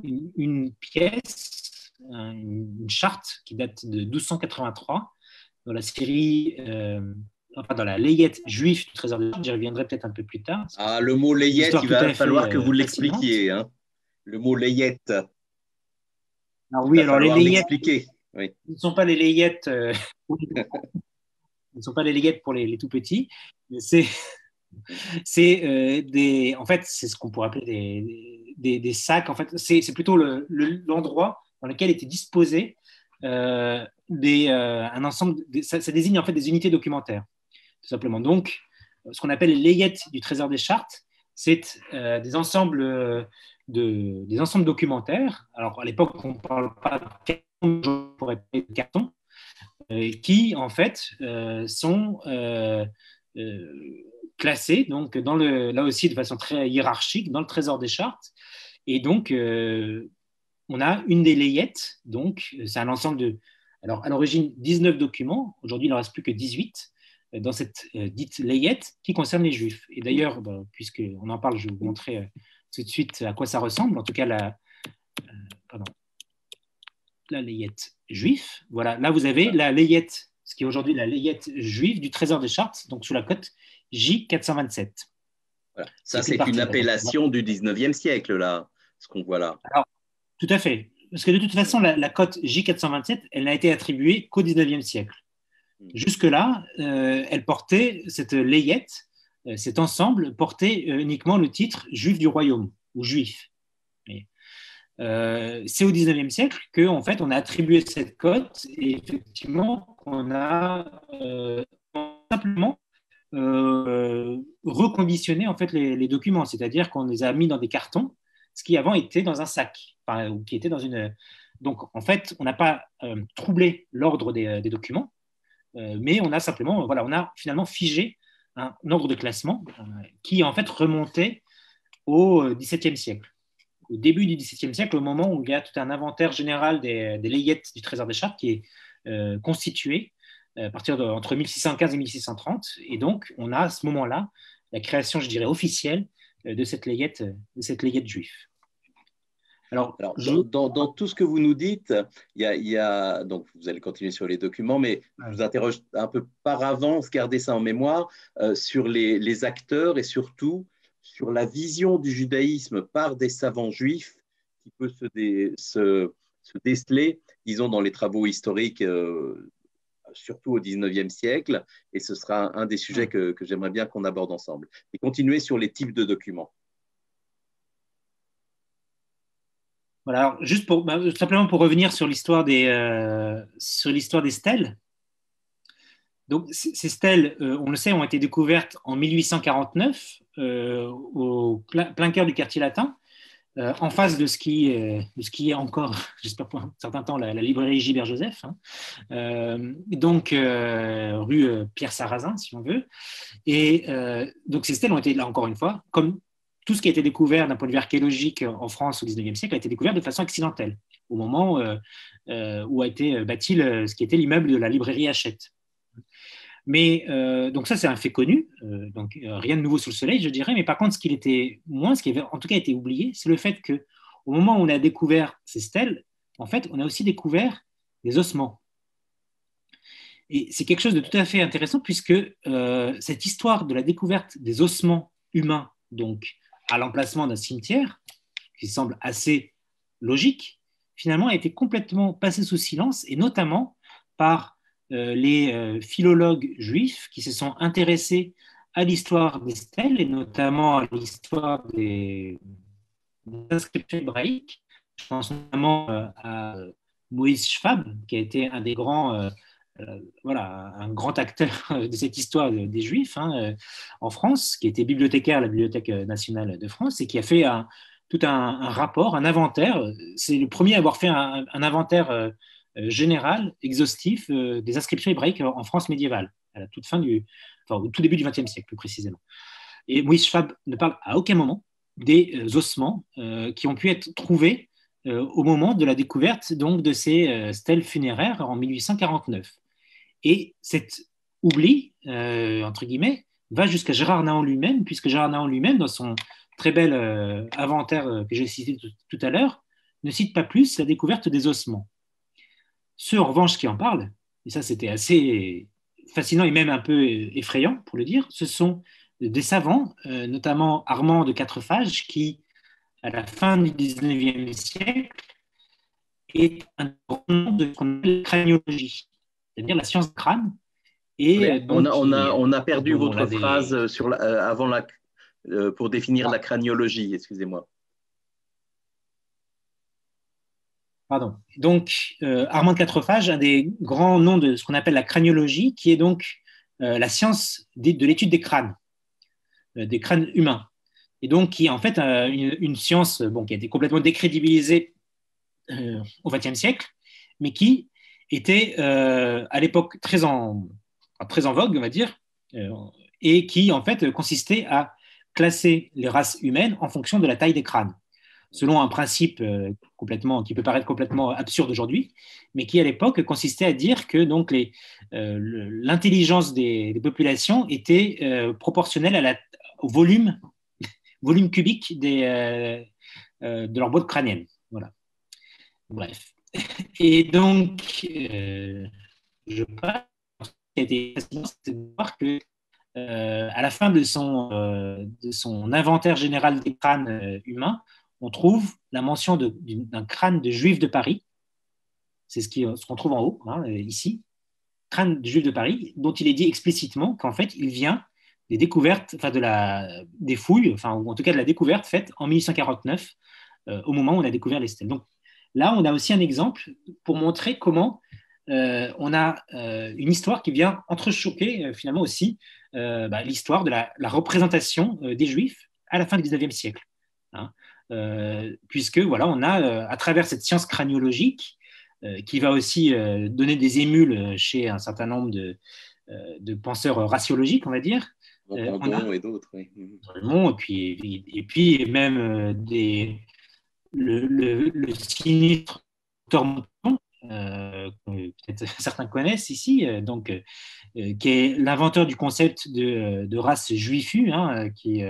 une pièce, une charte qui date de 1283, dans la série, enfin dans la layette juive du Trésor des Chartes. J'y reviendrai peut-être un peu plus tard. Ah, le mot layette, il va falloir que vous l'expliquiez. Hein. Le mot layette. Alors oui, alors les layettes, oui. Ce ne sont pas les layettes, ne sont pas les layettes pour les tout petits, mais en fait, c'est ce qu'on pourrait appeler des sacs. En fait, c'est plutôt l'endroit dans lequel étaient disposés un ensemble. Ça désigne en fait des unités documentaires, tout simplement. Donc, ce qu'on appelle les layettes du Trésor des Chartes, c'est des ensembles documentaires. Alors, à l'époque, on ne parle pas de carton, on pourrait parler de carton, qui, en fait, sont classés, donc, là aussi, de façon très hiérarchique, dans le Trésor des Chartes. Et donc, on a une des layettes, donc, c'est un ensemble de... Alors, à l'origine, 19 documents. Aujourd'hui, il n'en reste plus que 18 dans cette dite layette qui concerne les Juifs. Et d'ailleurs, puisqu'on en parle, je vais vous montrer tout de suite à quoi ça ressemble. En tout cas, la layette juive. Voilà, là, vous avez la layette, ce qui est aujourd'hui la layette juive du Trésor des Chartes, donc sous la cote J427. Voilà. Ça, c'est une appellation du 19e siècle, là, ce qu'on voit là. Alors, tout à fait. Parce que de toute façon, la cote J427, elle n'a été attribuée qu'au 19e siècle. Jusque-là, elle portait, cette layette, cet ensemble, portait uniquement le titre juif du royaume, ou juif. C'est au 19e siècle qu'en fait, on a attribué cette cote et effectivement, on a simplement reconditionné en fait, les documents, c'est-à-dire qu'on les a mis dans des cartons, ce qui avant était dans un sac, ou qui était dans une... Donc, en fait, on n'a pas troublé l'ordre des documents, mais on a simplement, voilà, on a finalement figé un ordre de classement qui en fait remontait au XVIIe siècle. Au début du XVIIe siècle, au moment où il y a tout un inventaire général des layettes du Trésor des Chartes qui est constitué à partir entre 1615 et 1630. Et donc, on a à ce moment-là la création, je dirais, officielle de cette layette juive. Alors dans tout ce que vous nous dites, donc vous allez continuer sur les documents, mais je vous interroge un peu par avance, gardez ça en mémoire, sur les acteurs et surtout sur la vision du judaïsme par des savants juifs qui peut se déceler, disons, dans les travaux historiques, surtout au XIXe siècle, et ce sera un des sujets que j'aimerais bien qu'on aborde ensemble. Et continuer sur les types de documents. Voilà, alors juste simplement pour revenir sur l'histoire des stèles. Donc, ces stèles, on le sait, ont été découvertes en 1849 au plein cœur du quartier latin, en face de ce qui est encore, j'espère pour un certain temps, la librairie Gilbert-Joseph, donc rue Pierre Sarrazin, si on veut. Et donc, ces stèles ont été, là encore une fois, comme tout ce qui a été découvert d'un point de vue archéologique en France au XIXe siècle a été découvert de façon accidentelle, au moment où a été bâti ce qui était l'immeuble de la librairie Hachette. Mais donc ça, c'est un fait connu, donc rien de nouveau sous le soleil, je dirais. Mais par contre, ce qui avait en tout cas été oublié, c'est le fait qu'au moment où on a découvert ces stèles, en fait, on a aussi découvert des ossements. Et c'est quelque chose de tout à fait intéressant puisque cette histoire de la découverte des ossements humains, donc à l'emplacement d'un cimetière, qui semble assez logique, finalement a été complètement passée sous silence, et notamment par les philologues juifs qui se sont intéressés à l'histoire des stèles et notamment à l'histoire des inscriptions hébraïques. Je pense notamment à Moïse Schwab, qui a été un des grands, voilà, un grand acteur de cette histoire des Juifs en France, qui était bibliothécaire à la Bibliothèque nationale de France et qui a fait tout un rapport, un inventaire. C'est le premier à avoir fait un inventaire général, exhaustif, des inscriptions hébraïques en France médiévale, à la toute fin au tout début du XXe siècle, plus précisément. Et Moïse Schwab ne parle à aucun moment des ossements qui ont pu être trouvés au moment de la découverte donc, de ces stèles funéraires en 1849. Et cet oubli, entre guillemets, va jusqu'à Gérard Naon lui-même, puisque Gérard Naon lui-même, dans son très bel inventaire que j'ai cité tout à l'heure, ne cite pas plus la découverte des ossements. Ceux, en revanche, qui en parlent, et ça c'était assez fascinant et même un peu effrayant, pour le dire, ce sont des savants, notamment Armand de Quatrefages, qui, à la fin du XIXe siècle, est un grand nom de ce qu'on appelle la craniologie, c'est-à-dire la science du crâne. Et donc, on a perdu votre phrase pour définir la craniologie, excusez-moi. Pardon. Donc, Armand de Quatrefages, un des grands noms de ce qu'on appelle la craniologie, qui est donc la science de l'étude des crânes humains. Et donc, qui est en fait une science qui a été complètement décrédibilisée au XXe siècle, mais qui était à l'époque très en vogue, on va dire, et qui en fait consistait à classer les races humaines en fonction de la taille des crânes, selon un principe qui peut paraître complètement absurde aujourd'hui, mais qui à l'époque consistait à dire que donc l'intelligence des populations était proportionnelle au volume cubique de leur boîte crânienne. Voilà. Bref. Et donc, je pense qu'il a été fascinant de voir que à la fin de son inventaire général des crânes humains, on trouve la mention d'un crâne de juif de Paris. C'est ce qu'on trouve en haut, ici. Crâne de juif de Paris, dont il est dit explicitement qu'en fait, il vient des découvertes, des fouilles, ou en tout cas de la découverte faite en 1849, au moment où on a découvert les stèles. Donc là, on a aussi un exemple pour montrer comment on a une histoire qui vient entrechoquer finalement aussi l'histoire de la représentation des Juifs à la fin du XIXe siècle. Puisque voilà, on a à travers cette science craniologique qui va aussi donner des émules chez un certain nombre de penseurs raciologiques, on va dire. Randon et d'autres, oui. Et puis même le sinistre Dr. Peut-être certains connaissent ici, qui est l'inventeur du concept de race juifu, qui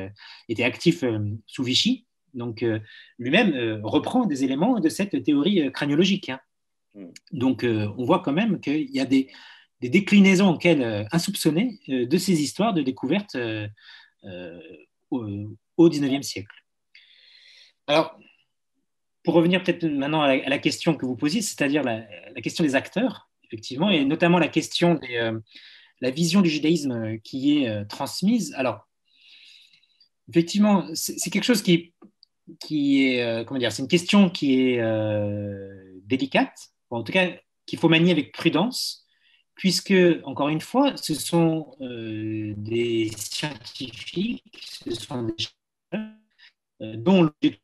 était actif sous Vichy. Donc, lui-même reprend des éléments de cette théorie craniologique. Donc, on voit quand même qu'il y a des déclinaisons insoupçonnées de ces histoires de découverte au XIXe siècle. Alors, pour revenir peut-être maintenant à la question que vous posiez, c'est-à-dire la question des acteurs, effectivement, et notamment la question de la vision du judaïsme qui est transmise. Alors, effectivement, c'est quelque chose qui est, comment dire, c'est une question qui est délicate, en tout cas qu'il faut manier avec prudence, puisque, encore une fois, ce sont des scientifiques, ce sont des chercheurs dont l'objectif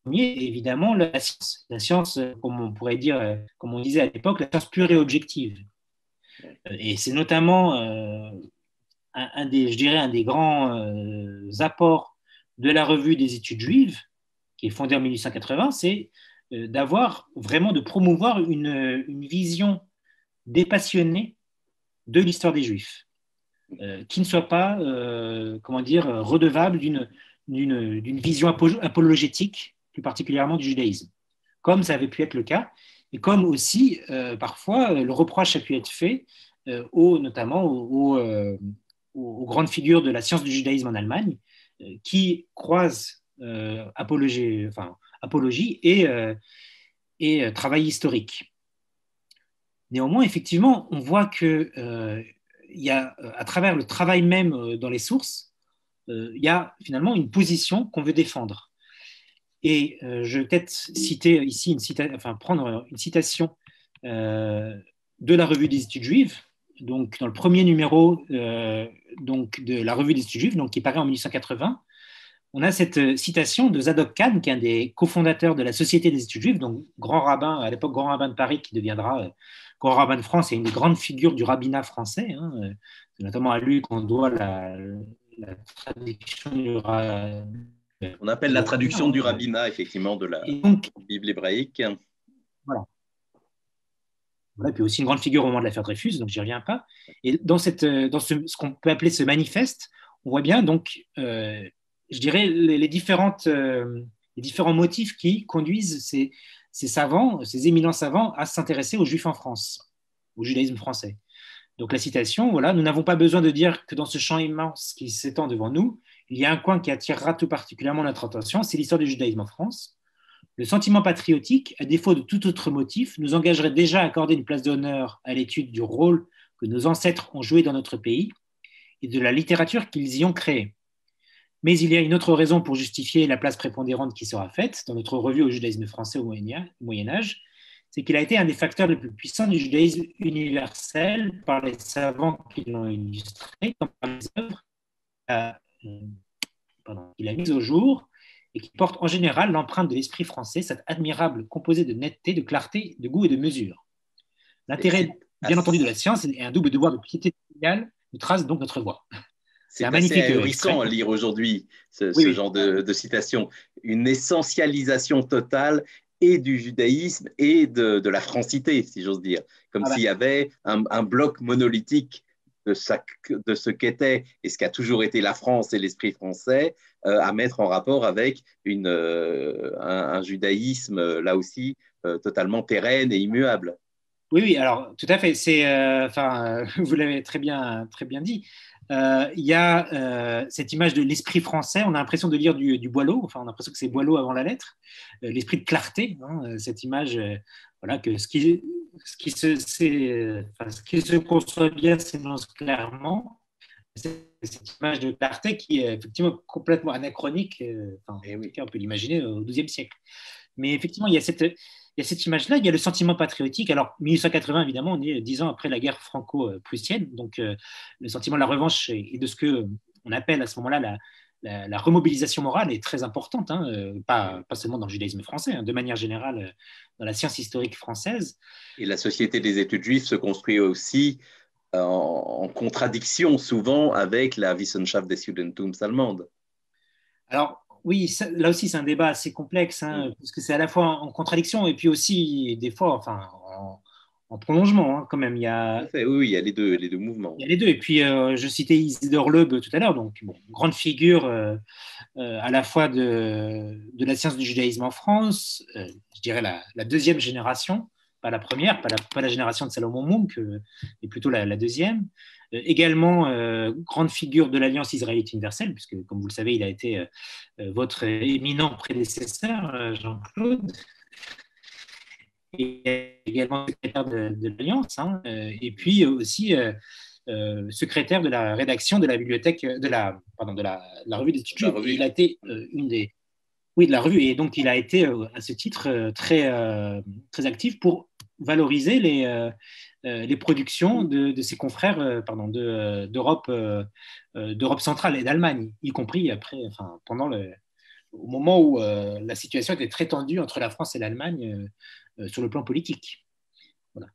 premier est évidemment la science, comme on pourrait dire, comme on disait à l'époque, la science pure et objective. Et c'est notamment un des grands apports de la revue des études juives, qui est fondée en 1880, c'est de promouvoir une vision dépassionnée de l'histoire des Juifs, qui ne soit pas, redevable d'une vision apologétique, plus particulièrement du judaïsme, comme ça avait pu être le cas, et comme aussi, parfois, le reproche a pu être fait notamment aux grandes figures de la science du judaïsme en Allemagne, qui croisent apologie et travail historique. Néanmoins, effectivement, on voit que il y a, à travers le travail même dans les sources, il y a finalement une position qu'on veut défendre. Et je vais peut-être citer ici prendre une citation de la Revue des études juives, donc dans le premier numéro donc de la Revue des études juives, donc qui paraît en 1880. On a cette citation de Zadok Khan, qui est un des cofondateurs de la Société des études juives, donc grand rabbin, à l'époque grand rabbin de Paris, qui deviendra grand rabbin de France et une des grandes figures du rabbinat français. C'est notamment à lui qu'on doit la traduction du On appelle la traduction du rabbinat, effectivement, de la Bible hébraïque. Voilà. Et puis aussi une grande figure au moment de l'affaire Dreyfus, donc j'y reviens pas. Et dans ce qu'on peut appeler ce manifeste, on voit bien donc, je dirais, les différents motifs qui conduisent ces savants, ces éminents savants, à s'intéresser aux Juifs en France, au judaïsme français. Donc la citation, voilà, nous n'avons pas besoin de dire que dans ce champ immense qui s'étend devant nous, il y a un coin qui attirera tout particulièrement notre attention, c'est l'histoire du judaïsme en France. Le sentiment patriotique, à défaut de tout autre motif, nous engagerait déjà à accorder une place d'honneur à l'étude du rôle que nos ancêtres ont joué dans notre pays et de la littérature qu'ils y ont créée. Mais il y a une autre raison pour justifier la place prépondérante qui sera faite dans notre revue au judaïsme français au Moyen-Âge, c'est qu'il a été un des facteurs les plus puissants du judaïsme universel par les savants qui l'ont illustré, comme par les œuvres qu'il a mises au jour et qui portent en général l'empreinte de l'esprit français, cette admirable composée de netteté, de clarté, de goût et de mesure. L'intérêt, bien entendu, de la science et un double devoir de piété sociale nous trace donc notre voie. C'est un magnifique ahurissant à lire aujourd'hui, ce genre de citation. Une essentialisation totale et du judaïsme et de la francité, si j'ose dire. Comme s'il y avait un bloc monolithique de ce qu'était et ce qu'a toujours été la France et l'esprit français à mettre en rapport avec un judaïsme, là aussi, totalement pérenne et immuable. Oui, alors tout à fait. Vous l'avez très bien dit. Il y a cette image de l'esprit français. On a l'impression de lire du Boileau. Enfin, on a l'impression que c'est Boileau avant la lettre. L'esprit de clarté, cette image, voilà, que ce qui se conçoit bien s'énonce clairement. Cette image de clarté qui est effectivement complètement anachronique. En tout cas, on peut l'imaginer au XIIe siècle. Mais effectivement, il y a cette image-là, il y a le sentiment patriotique. Alors, 1880, évidemment, on est 10 ans après la guerre franco-prussienne, donc le sentiment de la revanche et de ce qu'on appelle à ce moment-là la remobilisation morale est très importante, pas seulement dans le judaïsme français, de manière générale dans la science historique française. Et la Société des études juives se construit aussi en contradiction souvent avec la Wissenschaft des Judentums allemande. Alors, oui, là aussi, c'est un débat assez complexe, parce que c'est à la fois en contradiction et puis aussi, des fois, en prolongement, quand même. Il y a les deux mouvements. Il y a les deux. Et puis, je citais Isidore Leub tout à l'heure, donc grande figure à la fois de la science du judaïsme en France, je dirais la deuxième génération, pas la première, pas la génération de Salomon Munk, mais plutôt la deuxième. Également, grande figure de l'Alliance israélite universelle, puisque, comme vous le savez, il a été votre éminent prédécesseur, Jean-Claude, et également secrétaire de l'Alliance, et puis aussi secrétaire de la rédaction de la bibliothèque, de la revue des études juives. Il a été de la revue, et donc il a été à ce titre très actif pour valoriser les productions de ses confrères d'Europe centrale et d'Allemagne, y compris au moment où la situation était très tendue entre la France et l'Allemagne sur le plan politique. Voilà.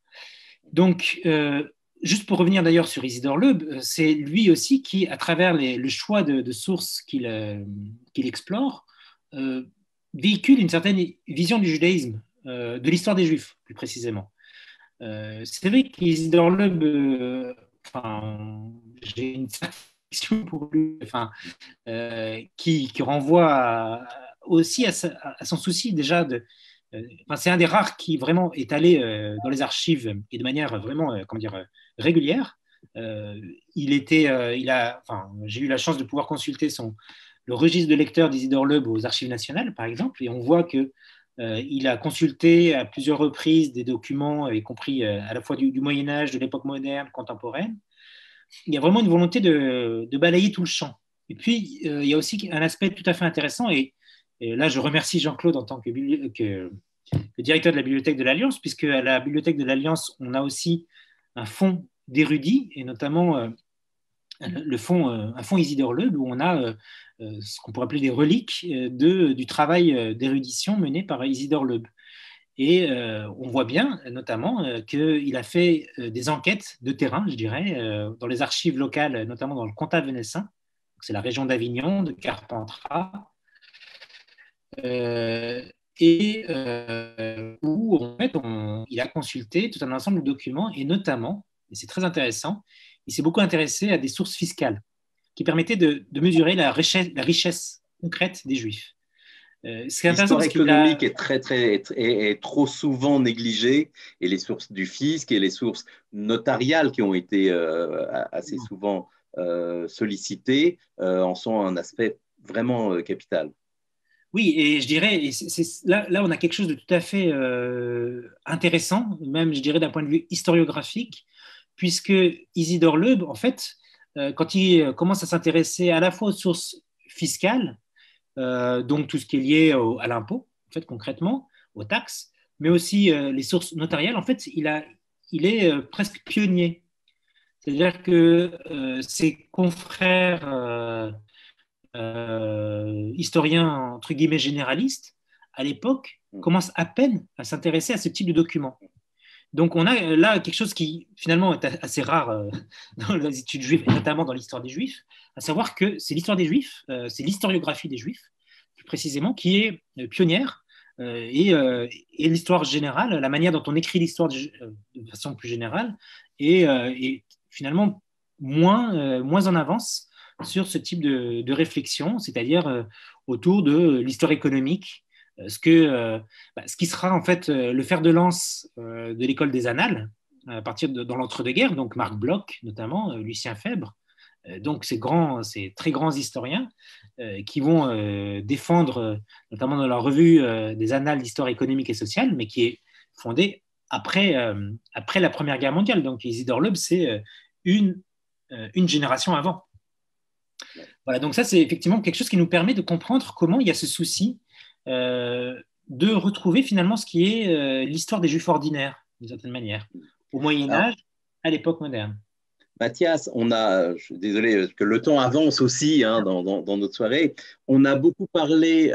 Donc, juste pour revenir d'ailleurs sur Isidore Leub, c'est lui aussi qui, à travers le choix de sources qu'il explore, véhicule une certaine vision du judaïsme, de l'histoire des Juifs, plus précisément. C'est vrai qu'Isidore Leub, j'ai une affection pour lui, qui renvoie aussi à son souci déjà c'est un des rares qui vraiment est allé dans les archives et de manière vraiment, régulière. J'ai eu la chance de pouvoir consulter le registre de lecteurs d'Isidore Leub aux Archives nationales, par exemple, et on voit que il a consulté à plusieurs reprises des documents, y compris à la fois du Moyen Âge, de l'époque moderne, contemporaine. Il y a vraiment une volonté de balayer tout le champ. Et puis, il y a aussi un aspect tout à fait intéressant, et là, je remercie Jean-Claude en tant que directeur de la Bibliothèque de l'Alliance, puisque à la Bibliothèque de l'Alliance, on a aussi un fonds d'érudits, et notamment un fonds Isidore Leub, où on a ce qu'on pourrait appeler des reliques du travail d'érudition mené par Isidore Leub. Et on voit bien, notamment, qu'il a fait des enquêtes de terrain, je dirais, dans les archives locales, notamment dans le Comtat venessin, c'est la région d'Avignon, de Carpentras, euh, et où, en fait, il a consulté tout un ensemble de documents, et notamment, et c'est très intéressant, il s'est beaucoup intéressé à des sources fiscales qui permettaient de mesurer la richesse concrète des Juifs. C'est intéressant L'histoire parce qu'il économique a... est trop souvent négligée, et les sources du fisc et les sources notariales qui ont été assez souvent sollicitées en sont un aspect vraiment capital. Oui, et je dirais, là, on a quelque chose de tout à fait intéressant, même, je dirais, d'un point de vue historiographique, puisque Isidore Leub, en fait, quand il commence à s'intéresser à la fois aux sources fiscales, donc tout ce qui est lié à l'impôt, en fait, concrètement, aux taxes, mais aussi les sources notariales, en fait, il est presque pionnier. C'est-à-dire que ses confrères historiens, entre guillemets, généralistes, à l'époque, commencent à peine à s'intéresser à ce type de documents. Donc on a là quelque chose qui finalement est assez rare dans les études juives, et notamment dans l'histoire des Juifs, à savoir que c'est l'histoire des Juifs, c'est l'historiographie des Juifs, plus précisément, qui est pionnière, et l'histoire générale, la manière dont on écrit l'histoire de façon plus générale, est finalement moins en avance sur ce type de réflexion, c'est-à-dire autour de l'histoire économique, ce qui sera en fait le fer de lance de l'école des annales à partir dans l'entre-deux-guerres, donc Marc Bloch notamment, Lucien Febvre, donc ces très grands historiens qui vont défendre, notamment dans leur revue des annales d'histoire économique et sociale, mais qui est fondée après la Première Guerre mondiale. Donc Isidore Leub, c'est une génération avant. Voilà, donc ça, c'est effectivement quelque chose qui nous permet de comprendre comment il y a ce souci de retrouver finalement ce qui est l'histoire des Juifs ordinaires, d'une certaine manière, au Moyen Alors, Âge, à l'époque moderne. Mathias, je suis désolé que le temps avance aussi hein, dans notre soirée. On a beaucoup parlé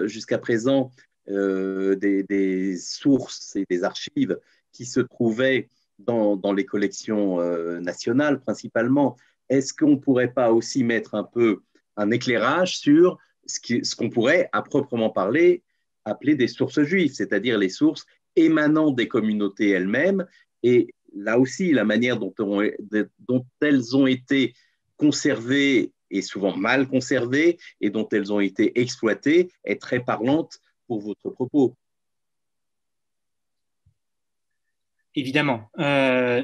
jusqu'à présent des sources et des archives qui se trouvaient dans les collections nationales principalement. Est-ce qu'on ne pourrait pas aussi mettre un peu un éclairage sur ce qu'on pourrait, à proprement parler, appeler des sources juives, c'est-à-dire les sources émanant des communautés elles-mêmes et là aussi, la manière dont elles ont été conservées et souvent mal conservées et dont elles ont été exploitées est très parlante pour votre propos. Évidemment. Je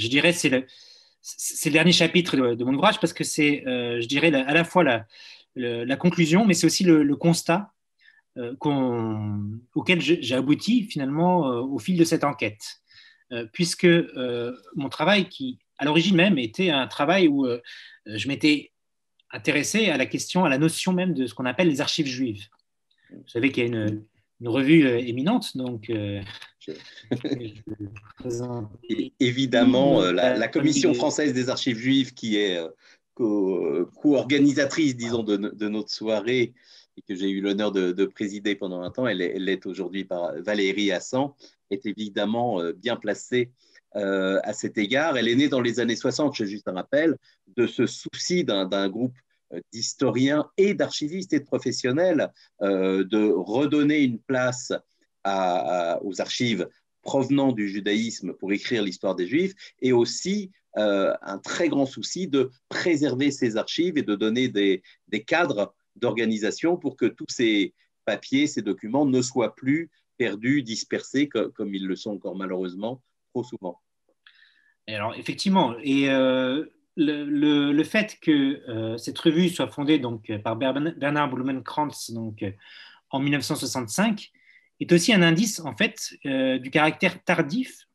dirais, c'est le dernier chapitre de mon ouvrage parce que c'est, je dirais, à la fois la conclusion, mais c'est aussi le constat auquel j'ai abouti finalement au fil de cette enquête. Puisque mon travail, qui à l'origine même était un travail où je m'étais intéressé à la question, à la notion même de ce qu'on appelle les archives juives. Vous savez qu'il y a une revue éminente, donc évidemment, la Commission française des archives juives, qui est co-organisatrice, disons, de notre soirée, et que j'ai eu l'honneur de présider pendant un temps, elle est aujourd'hui par Valérie Hassan, est évidemment bien placée à cet égard. Elle est née dans les années 60, c'est juste un rappel, de ce souci d'un groupe d'historiens et d'archivistes et de professionnels de redonner une place aux archives provenant du judaïsme pour écrire l'histoire des Juifs, et aussi un très grand souci de préserver ces archives et de donner des cadres d'organisation pour que tous ces papiers, ces documents ne soient plus perdus, dispersés, comme ils le sont encore malheureusement trop souvent. Et alors, effectivement, le fait que cette revue soit fondée donc, par Bernard Blumenkrantz en 1965 est aussi un indice en fait du caractère tardif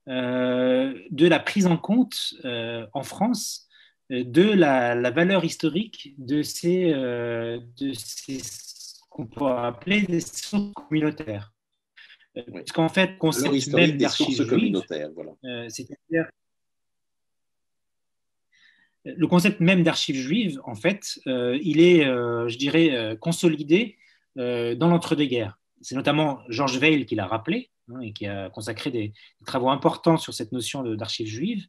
de la prise en compte en France de la valeur historique de ces ce qu'on pourrait appeler des sources communautaires. Oui. Puisqu'en fait, le Alors, concept historique même des d'archives sources juives, communautaires, voilà. c'est-à-dire le concept même d'archives juives, en fait, il est, je dirais, consolidé dans l'entre-deux-guerres. C'est notamment Georges Weil qui l'a rappelé hein, et qui a consacré des travaux importants sur cette notion d'archives juives.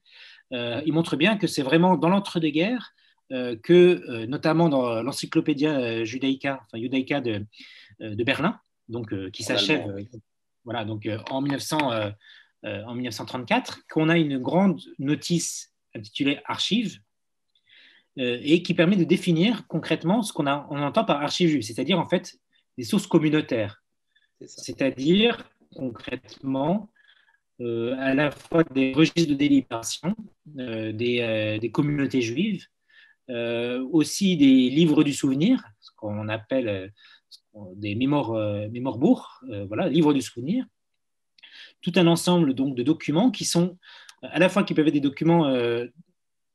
Il montre bien que c'est vraiment dans l'entre-deux-guerres que, notamment dans l'Encyclopédia Judaica, enfin Judaica de Berlin, donc, qui En allemand, s'achève oui. voilà, donc, en 1934, qu'on a une grande notice intitulée Archives et qui permet de définir concrètement ce on entend par archives juives, c'est-à-dire en fait des sources communautaires, C'est ça. c'est-à-dire concrètement à la fois des registres de délibération des communautés juives, aussi des livres du souvenir, ce qu'on appelle des mémorbourgs, voilà, livres du souvenir, tout un ensemble donc de documents qui sont à la fois qui peuvent être des documents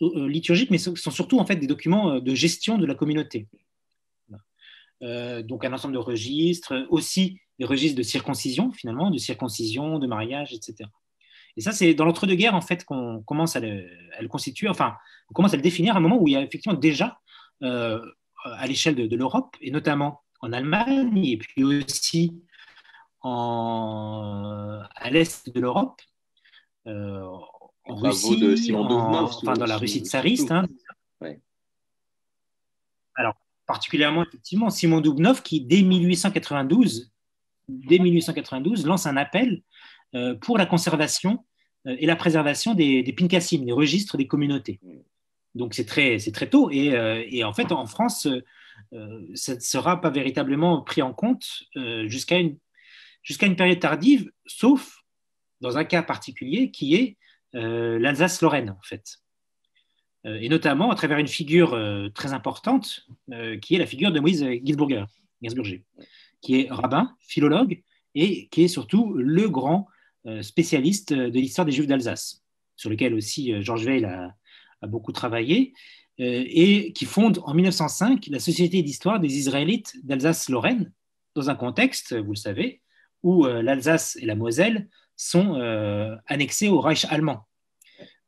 liturgiques, mais sont surtout en fait des documents de gestion de la communauté. Donc un ensemble de registres, aussi des registres de circoncision finalement, de mariage, etc. Et ça, c'est dans l'entre-deux-guerres en fait qu'on commence à le constituer, enfin, on commence à le définir à un moment où il y a effectivement déjà à l'échelle de l'Europe, et notamment en Allemagne, et puis aussi à l'est de l'Europe, Les en travaux de Russie, Simon Douvenov, enfin dans la Russie tsariste. surtout. Hein. Ouais. Alors, particulièrement, effectivement, Simon Douvenov qui, dès 1892, lance un appel pour la conservation et la préservation des Pincassim, des registres des communautés. Donc, c'est très tôt. Et en fait, en France, ça ne sera pas véritablement pris en compte jusqu'à une période tardive, sauf dans un cas particulier qui est l'Alsace-Lorraine, en fait. Et notamment à travers une figure très importante, qui est la figure de Moïse Ginsburger, qui est rabbin, philologue, et qui est surtout le grand spécialiste de l'histoire des Juifs d'Alsace, sur lequel aussi Georges Weil a beaucoup travaillé, et qui fonde en 1905 la Société d'histoire des Israélites d'Alsace-Lorraine, dans un contexte, vous le savez, où l'Alsace et la Moselle sont annexées au Reich allemand.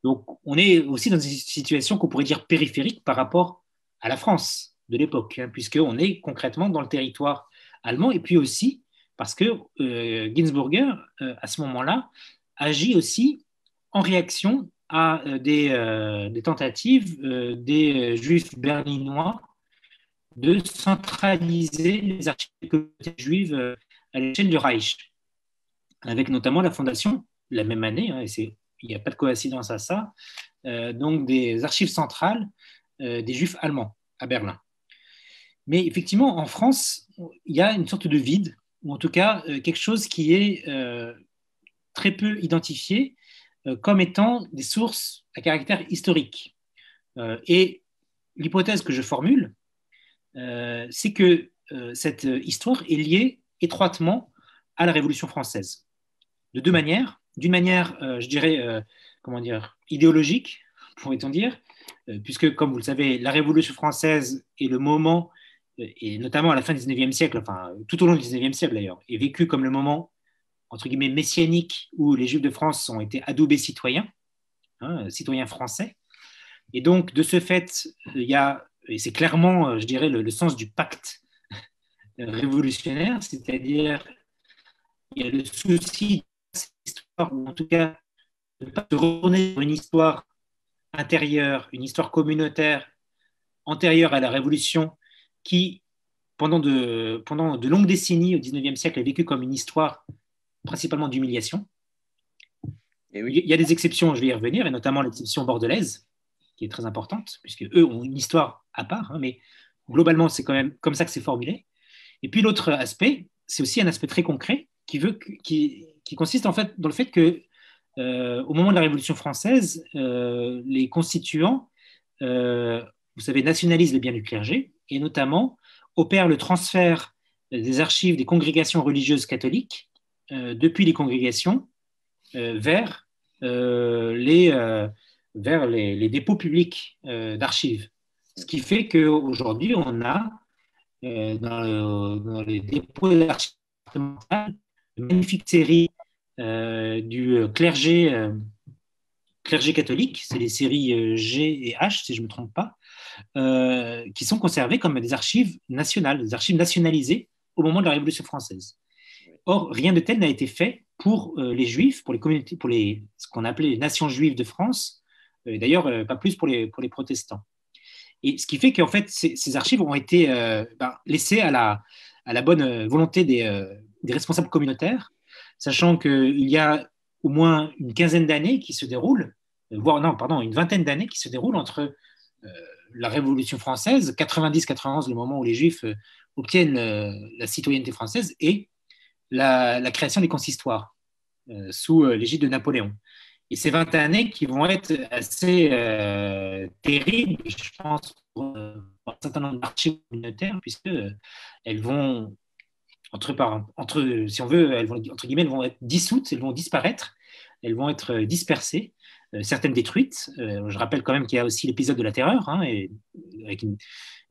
Donc, on est aussi dans une situation qu'on pourrait dire périphérique par rapport à la France de l'époque, hein, puisqu'on est concrètement dans le territoire allemand, et puis aussi parce que Ginsburger, à ce moment-là, agit aussi en réaction à des tentatives des juifs berlinois de centraliser les archives juives à l'échelle du Reich, avec notamment la fondation, la même année, hein, et il n'y a pas de coïncidence à ça, donc des archives centrales des juifs allemands à Berlin. Mais effectivement, en France, il y a une sorte de vide, ou en tout cas quelque chose qui est très peu identifié comme étant des sources à caractère historique. Et l'hypothèse que je formule, c'est que cette histoire est liée étroitement à la Révolution française. De deux manières. D'une manière, je dirais, comment dire, idéologique, pourrait-on dire, puisque, comme vous le savez, la Révolution française est le moment, et notamment à la fin du 19e siècle, enfin tout au long du 19e siècle d'ailleurs, est vécu comme le moment, entre guillemets, messianique où les Juifs de France ont été adoubés citoyens, hein, citoyens français. Et donc, de ce fait, il y a, et c'est clairement, je dirais, le sens du pacte révolutionnaire, c'est-à-dire il y a le souci de cette histoire, ou en tout cas de ne pas se retourner sur une histoire intérieure, une histoire communautaire antérieure à la Révolution, qui, pendant de longues décennies au XIXe siècle, est vécue comme une histoire principalement d'humiliation. Et oui. Il y a des exceptions, je vais y revenir, et notamment l'exception bordelaise, qui est très importante, puisque eux ont une histoire à part, hein, mais globalement, c'est quand même comme ça que c'est formulé. Et puis l'autre aspect, c'est aussi un aspect très concret qui consiste en fait dans le fait que au moment de la Révolution française, les constituants, vous savez, nationalisent les biens du clergé et notamment opèrent le transfert des archives des congrégations religieuses catholiques depuis les congrégations vers, les dépôts publics d'archives. Ce qui fait qu'aujourd'hui, on a dans les dépôts d'archives départementales une magnifique série du clergé catholique, c'est les séries G et H, si je ne me trompe pas, qui sont conservées comme des archives nationales, des archives nationalisées au moment de la Révolution française. Or, rien de tel n'a été fait pour les Juifs, pour les communautés, ce qu'on appelait les nations juives de France, d'ailleurs, pas plus pour les protestants. Et ce qui fait qu'en fait, ces archives ont été laissées à la bonne volonté des responsables communautaires, sachant qu'il y a au moins une quinzaine d'années qui se déroulent, une vingtaine d'années qui se déroulent entre la Révolution française, 90-91, le moment où les Juifs obtiennent la citoyenneté française, et la création des consistoires sous l'égide de Napoléon. Et ces 20 années qui vont être assez terribles, je pense, pour un certain nombre d'archives communautaires, puisqu'elles vont, si on veut, elles vont, entre guillemets, elles vont être dissoutes, elles vont disparaître, elles vont être dispersées, certaines détruites. Je rappelle quand même qu'il y a aussi l'épisode de la terreur, avec une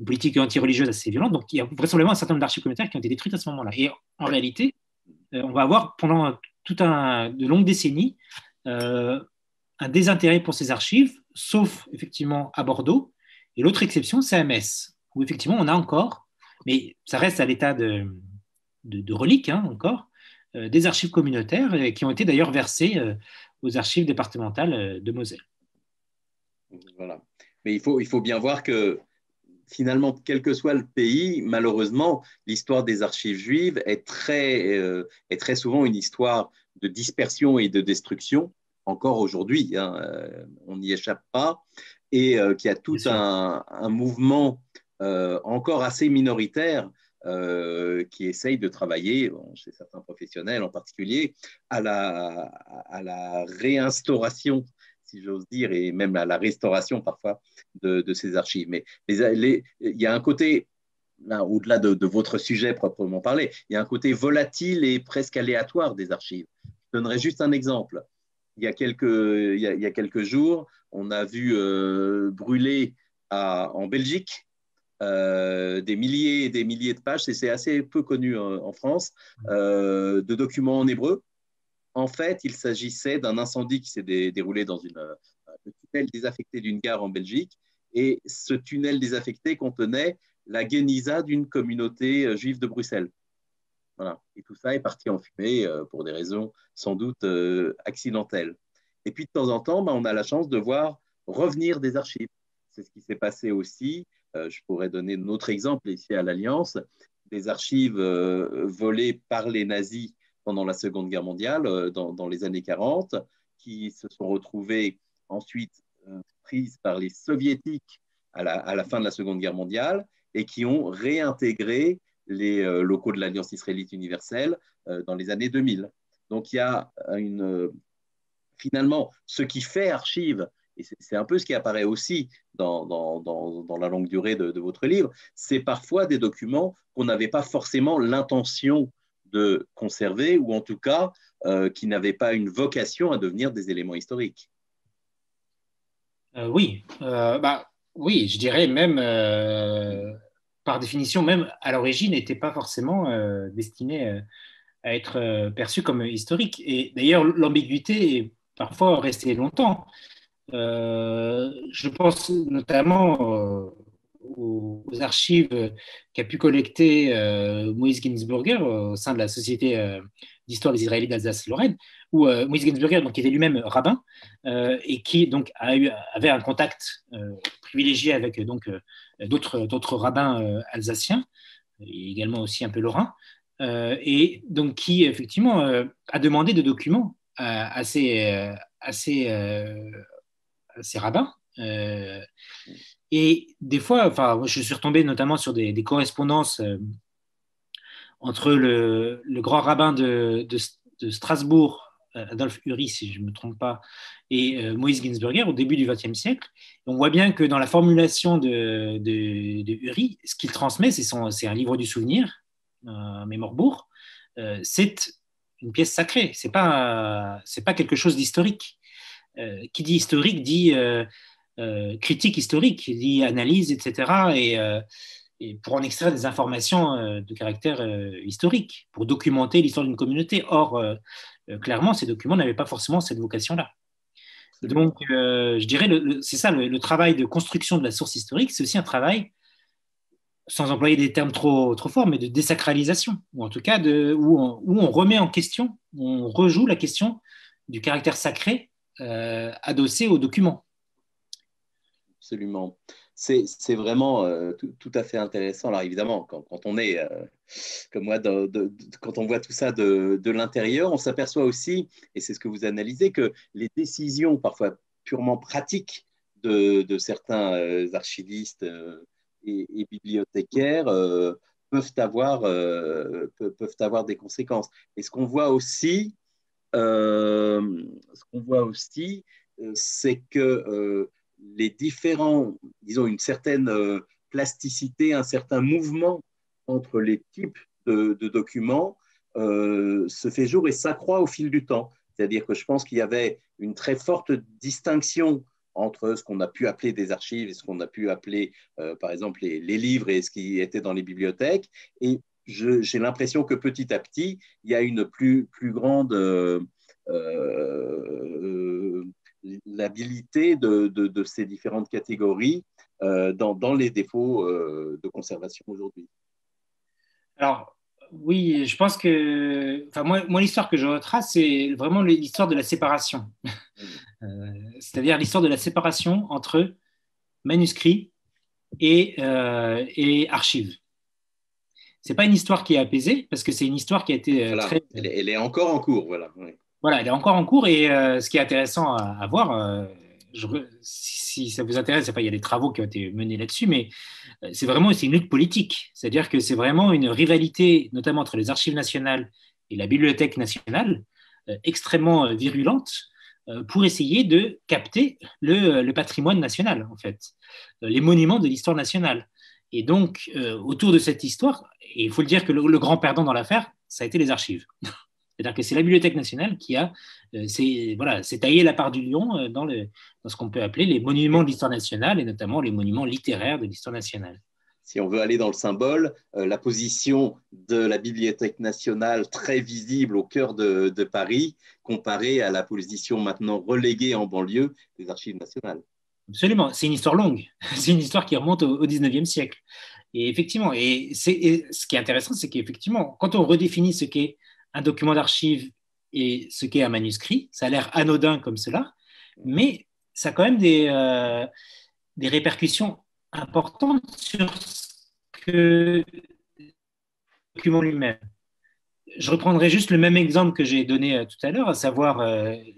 politique anti-religieuse assez violente. Donc, il y a vraisemblablement un certain nombre d'archives communautaires qui ont été détruites à ce moment-là. Et en réalité, on va avoir pendant de longues décennies un désintérêt pour ces archives, sauf effectivement à Bordeaux. Et l'autre exception, c'est à Metz, où effectivement on a encore, mais ça reste à l'état de reliques encore, des archives communautaires qui ont été d'ailleurs versées aux archives départementales de Moselle. Voilà. Mais il faut bien voir que finalement, quel que soit le pays, malheureusement, l'histoire des archives juives est très souvent une histoire de dispersion et de destruction, encore aujourd'hui, on n'y échappe pas, et qu'il y a tout un mouvement encore assez minoritaire qui essaye de travailler, chez certains professionnels en particulier, à la réinstauration, si j'ose dire, et même à la restauration parfois de ces archives. Mais il y a un côté, là, au-delà de votre sujet proprement parlé, il y a un côté volatile et presque aléatoire des archives. Je donnerai juste un exemple. Il y a quelques jours, on a vu brûler en Belgique des milliers et des milliers de pages, et c'est assez peu connu en France, de documents en hébreu. En fait, il s'agissait d'un incendie qui s'est déroulé dans le tunnel désaffecté d'une gare en Belgique. Et ce tunnel désaffecté contenait la guéniza d'une communauté juive de Bruxelles. Voilà. Et tout ça est parti en fumée pour des raisons sans doute accidentelles. Et puis de temps en temps, on a la chance de voir revenir des archives. C'est ce qui s'est passé aussi. Je pourrais donner un autre exemple ici à l'Alliance, des archives volées par les nazis pendant la Seconde Guerre mondiale, dans les années 40, qui se sont retrouvées ensuite prises par les soviétiques à la fin de la Seconde Guerre mondiale et qui ont réintégré les locaux de l'Alliance israélite universelle dans les années 2000. Donc il y a finalement ce qui fait archive, et c'est un peu ce qui apparaît aussi dans la longue durée de votre livre, c'est parfois des documents qu'on n'avait pas forcément l'intention de conserver, ou en tout cas qui n'avaient pas une vocation à devenir des éléments historiques. Oui, je dirais même, par définition, même à l'origine, n'était pas forcément destiné à être perçu comme historique. Et d'ailleurs, l'ambiguïté est parfois restée longtemps. Je pense notamment aux archives qu'a pu collecter Moïse Ginsburger au sein de la Société d'histoire des Israélites d'Alsace-Lorraine, où Moïse Ginsburger, donc, qui était lui-même rabbin, et qui donc, avait un contact privilégié avec d'autres rabbins alsaciens, et également aussi un peu lorrains, et donc qui effectivement a demandé des documents à ces rabbins. Et des fois, je suis retombé notamment sur des correspondances entre le grand rabbin de Strasbourg Adolphe Uri, si je ne me trompe pas, et Moïse Ginsberger au début du XXe siècle. On voit bien que dans la formulation de Uri, ce qu'il transmet, c'est un livre du souvenir, Mémorbourg. C'est une pièce sacrée, c'est pas quelque chose d'historique. Qui dit historique dit critique historique, dit analyse, etc. Et pour en extraire des informations de caractère historique, pour documenter l'histoire d'une communauté. Or, clairement, ces documents n'avaient pas forcément cette vocation-là. Donc, je dirais, c'est ça, le travail de construction de la source historique, c'est aussi un travail, sans employer des termes trop forts, mais de désacralisation, ou en tout cas où on remet en question, on rejoue la question du caractère sacré adossé aux documents. Absolument. C'est vraiment tout à fait intéressant. Alors évidemment, quand on est comme moi, quand on voit tout ça de l'intérieur, on s'aperçoit aussi, et c'est ce que vous analysez, que les décisions parfois purement pratiques de certains archivistes et bibliothécaires peuvent avoir des conséquences. Et ce qu'on voit aussi, c'est que les différents, disons, une certaine plasticité, un certain mouvement entre les types de documents se fait jour et s'accroît au fil du temps. C'est-à-dire que je pense qu'il y avait une très forte distinction entre ce qu'on a pu appeler des archives et ce qu'on a pu appeler, par exemple, les livres et ce qui était dans les bibliothèques. Et j'ai l'impression que petit à petit, il y a une plus grande l'habilité de ces différentes catégories dans les défauts de conservation aujourd'hui. Alors, oui, je pense que, enfin, moi l'histoire que je retrace, c'est vraiment l'histoire de la séparation. C'est-à-dire l'histoire de la séparation entre manuscrits et archives. C'est pas une histoire qui est apaisée, parce que c'est une histoire qui a été voilà, très... Elle est encore en cours, voilà. Oui. Voilà, elle est encore en cours, et ce qui est intéressant à voir, si ça vous intéresse, enfin, il y a des travaux qui ont été menés là-dessus, mais c'est une lutte politique. C'est-à-dire que c'est vraiment une rivalité, notamment entre les archives nationales et la Bibliothèque nationale, extrêmement virulente, pour essayer de capter le patrimoine national, en fait, les monuments de l'histoire nationale. Et donc, autour de cette histoire, et il faut le dire que le grand perdant dans l'affaire, ça a été les archives. C'est-à-dire que c'est la Bibliothèque nationale qui s'est taillé la part du lion dans ce qu'on peut appeler les monuments de l'histoire nationale, et notamment les monuments littéraires de l'histoire nationale. Si on veut aller dans le symbole, la position de la Bibliothèque nationale très visible au cœur de Paris, comparée à la position maintenant reléguée en banlieue des archives nationales. Absolument, c'est une histoire longue, c'est une histoire qui remonte au XIXe siècle. Et effectivement, ce qui est intéressant, c'est qu'effectivement, quand on redéfinit ce qu'est un document d'archive et ce qu'est un manuscrit, ça a l'air anodin comme cela, mais ça a quand même des répercussions importantes sur ce que le document lui-même. Je reprendrai juste le même exemple que j'ai donné tout à l'heure, à savoir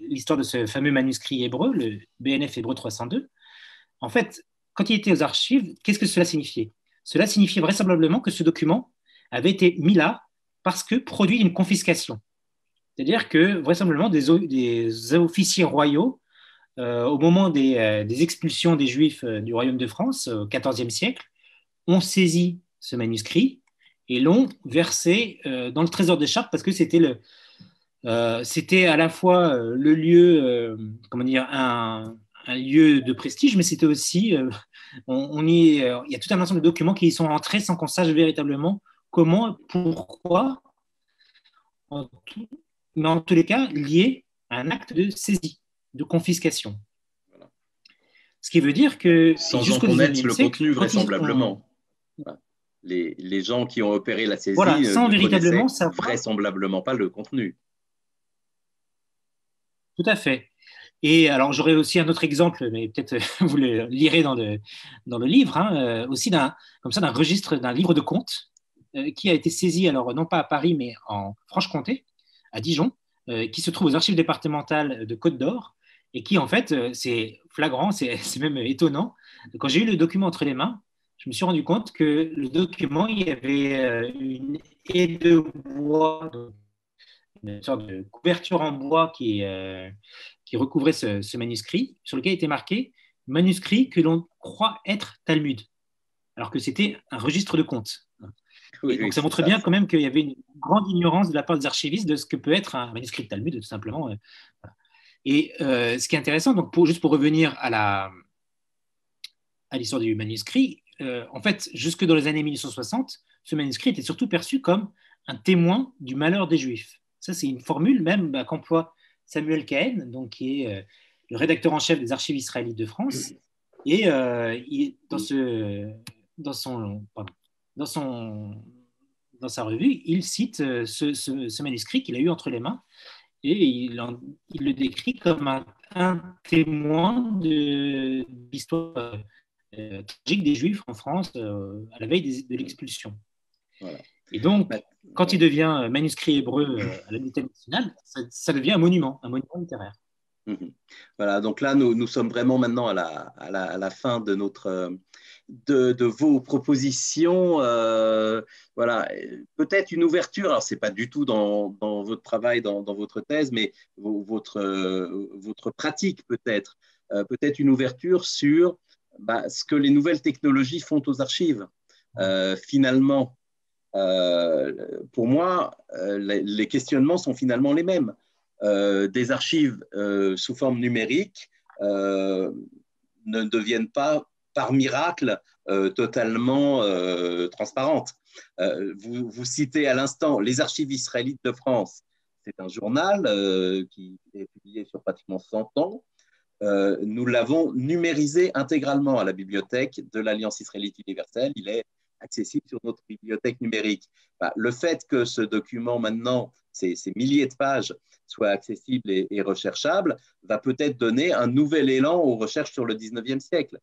l'histoire de ce fameux manuscrit hébreu, le BNF hébreu 302. En fait, quand il était aux archives, qu'est-ce que cela signifiait? Cela signifiait vraisemblablement que ce document avait été mis là parce que produit d'une confiscation. C'est-à-dire que vraisemblablement des officiers royaux, au moment des expulsions des Juifs du Royaume de France au XIVe siècle, ont saisi ce manuscrit et l'ont versé dans le trésor des Chartes parce que c'était à la fois le lieu, comment dire, un lieu de prestige, mais c'était aussi, il y a tout un ensemble de documents qui y sont entrés sans qu'on sache véritablement comment, pourquoi, mais en tous les cas liés à un acte de saisie, de confiscation. Voilà. Ce qui veut dire que... Sans en connaître le contenu, vraisemblablement. Les gens qui ont opéré la saisie sans ne véritablement connaissaient vraisemblablement pas le contenu. Tout à fait. Et alors, j'aurais aussi un autre exemple, mais peut-être vous le lirez dans le livre, hein, aussi d'un registre, d'un livre de comptes qui a été saisi, alors non pas à Paris, mais en Franche-Comté, à Dijon, qui se trouve aux archives départementales de Côte d'Or, et qui, en fait, c'est flagrant, c'est même étonnant. Quand j'ai eu le document entre les mains, je me suis rendu compte que le document, il y avait une haie de bois, une sorte de couverture en bois qui recouvrait ce manuscrit, sur lequel était marqué manuscrit que l'on croit être Talmud, alors que c'était un registre de comptes. Oui, Et donc oui, ça c'est montre ça. bien quand même qu'il y avait une grande ignorance de la part des archivistes de ce que peut être un manuscrit de Talmud, tout simplement. Voilà. Et ce qui est intéressant, donc juste pour revenir à l'histoire du manuscrit, en fait, jusque dans les années 1860, ce manuscrit était surtout perçu comme un témoin du malheur des Juifs. Ça, c'est une formule même qu'emploie Samuel Cohen, donc, qui est le rédacteur en chef des Archives israélites de France. Et dans, son, pardon, dans, son, dans sa revue, il cite ce manuscrit qu'il a eu entre les mains et il le décrit comme un témoin de l'histoire tragique des Juifs en France à la veille de l'expulsion. Voilà. Et donc, quand Ouais. il devient manuscrit hébreu à la Bibliothèque nationale, ça devient un monument littéraire. Voilà, donc là, nous sommes vraiment maintenant à la fin de de vos propositions. Voilà, peut-être une ouverture. Alors, c'est pas du tout dans votre travail, dans votre thèse, mais votre pratique peut-être. Peut-être une ouverture sur ce que les nouvelles technologies font aux archives. Finalement, pour moi, les questionnements sont finalement les mêmes. Des archives sous forme numérique ne deviennent pas par miracle totalement transparentes. Vous citez à l'instant les archives israélites de France. C'est un journal qui est publié sur pratiquement 100 ans. Nous l'avons numérisé intégralement à la bibliothèque de l'Alliance israélite universelle. Il est accessible sur notre bibliothèque numérique. Le fait que ce document, maintenant, ces milliers de pages, soit accessible et recherchable, va peut-être donner un nouvel élan aux recherches sur le 19e siècle.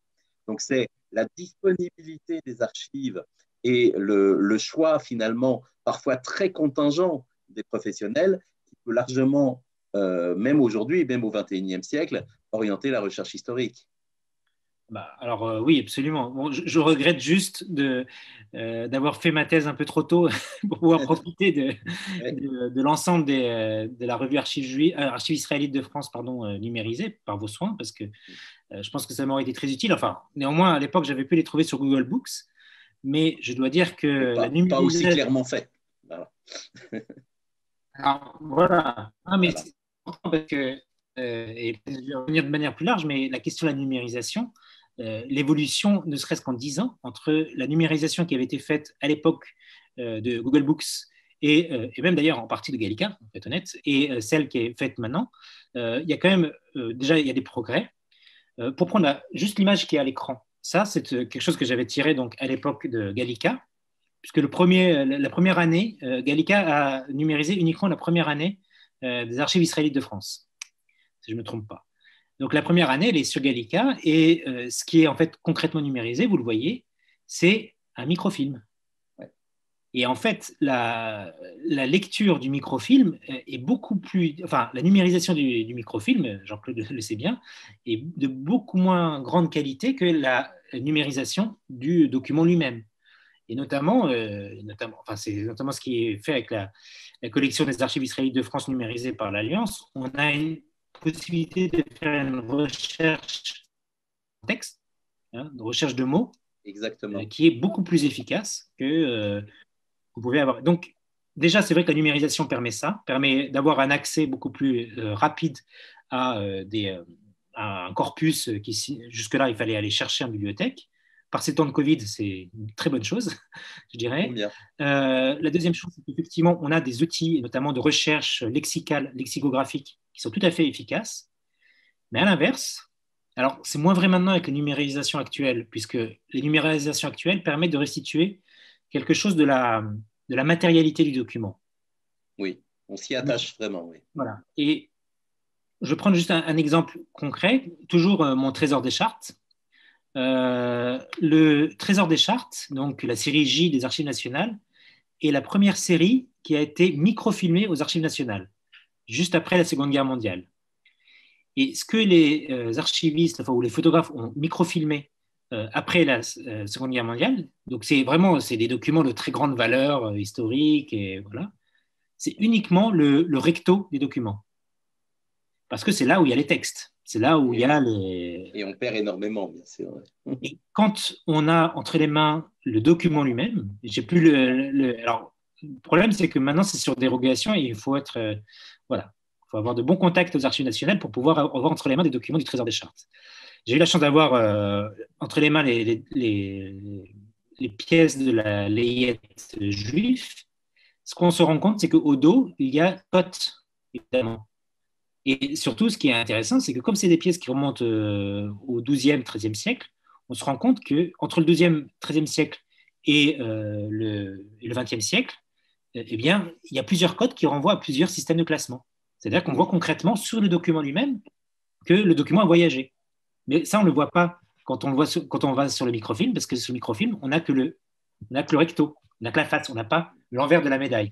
Donc, c'est la disponibilité des archives et le choix, finalement, parfois très contingent des professionnels qui peut largement, même aujourd'hui, même au 21e siècle, orienter la recherche historique. Alors oui, absolument. Bon, je regrette juste d'avoir fait ma thèse un peu trop tôt pour pouvoir profiter de l'ensemble de la revue Archives israélites de France numérisée par vos soins, parce que je pense que ça m'aurait été très utile. Enfin, néanmoins, à l'époque, j'avais pu les trouver sur Google Books, mais je dois dire que la pas aussi numérisation… clairement fait. Voilà. Alors, voilà. Ah, mais Voilà. c'est important parce que, et je vais revenir de manière plus large, mais la question de la numérisation, l'évolution, ne serait-ce qu'en 10 ans, entre la numérisation qui avait été faite à l'époque de Google Books et même d'ailleurs en partie de Gallica, pour être honnête, et celle qui est faite maintenant, il y a quand même, déjà, il y a des progrès. Pour prendre juste l'image qui est à l'écran, ça, c'est quelque chose que j'avais tiré donc, à l'époque de Gallica, puisque la première année, Gallica a numérisé uniquement la première année des archives israélites de France, si je ne me trompe pas. Donc la première année, elle est sur Gallica, et ce qui est en fait concrètement numérisé, vous le voyez, c'est un microfilm. Et en fait, la lecture du microfilm est beaucoup plus… Enfin, la numérisation du microfilm, Jean-Claude le sait bien, est de beaucoup moins grande qualité que la numérisation du document lui-même. Et c'est notamment ce qui est fait avec la collection des archives israélites de France numérisée par l'Alliance. On a une possibilité de faire une recherche en texte, une recherche de mots, qui est beaucoup plus efficace que vous pouvez avoir. Donc, déjà, c'est vrai que la numérisation permet ça, permet d'avoir un accès beaucoup plus rapide à, à un corpus qui, jusque-là, il fallait aller chercher en bibliothèque. Par ces temps de Covid, c'est une très bonne chose, je dirais. La deuxième chose, c'est qu'effectivement, on a des outils, notamment de recherche lexicale, lexicographique, qui sont tout à fait efficaces. Mais à l'inverse, alors c'est moins vrai maintenant avec les numérisations actuelles, puisque les numérisations actuelles permettent de restituer quelque chose de la matérialité du document. Oui, on s'y attache vraiment, oui. Voilà. Et je prends juste un exemple concret, toujours mon Trésor des chartes. Le Trésor des chartes, donc la série J des Archives nationales, est la première série qui a été microfilmée aux Archives nationales, juste après la Seconde Guerre mondiale. Et ce que les archivistes, ou les photographes ont microfilmé après la Seconde Guerre mondiale, donc c'est des documents de très grande valeur historique, et voilà. c'est uniquement le recto des documents. Parce que c'est là où il y a les textes. C'est là où il y a les... Et on perd énormément, bien sûr. Et quand on a entre les mains le document lui-même, j'ai plus alors, le problème, c'est que maintenant, c'est sur dérogation et il faut être... voilà. Il faut avoir de bons contacts aux archives nationales pour pouvoir avoir entre les mains des documents du Trésor des Chartes. J'ai eu la chance d'avoir entre les mains les pièces de la layette juive. Ce qu'on se rend compte, c'est qu'au dos, il y a cote, évidemment. Et surtout, ce qui est intéressant, c'est que comme c'est des pièces qui remontent au XIIe, XIIIe siècle, on se rend compte qu'entre le XIIe, XIIIe siècle et le XXe siècle, eh bien, il y a plusieurs codes qui renvoient à plusieurs systèmes de classement. C'est-à-dire qu'on voit concrètement sur le document lui-même que le document a voyagé. Mais ça, on ne le voit pas quand on va sur le microfilm, parce que sur le microfilm, on n'a que le recto, on n'a que la face, on n'a pas l'envers de la médaille.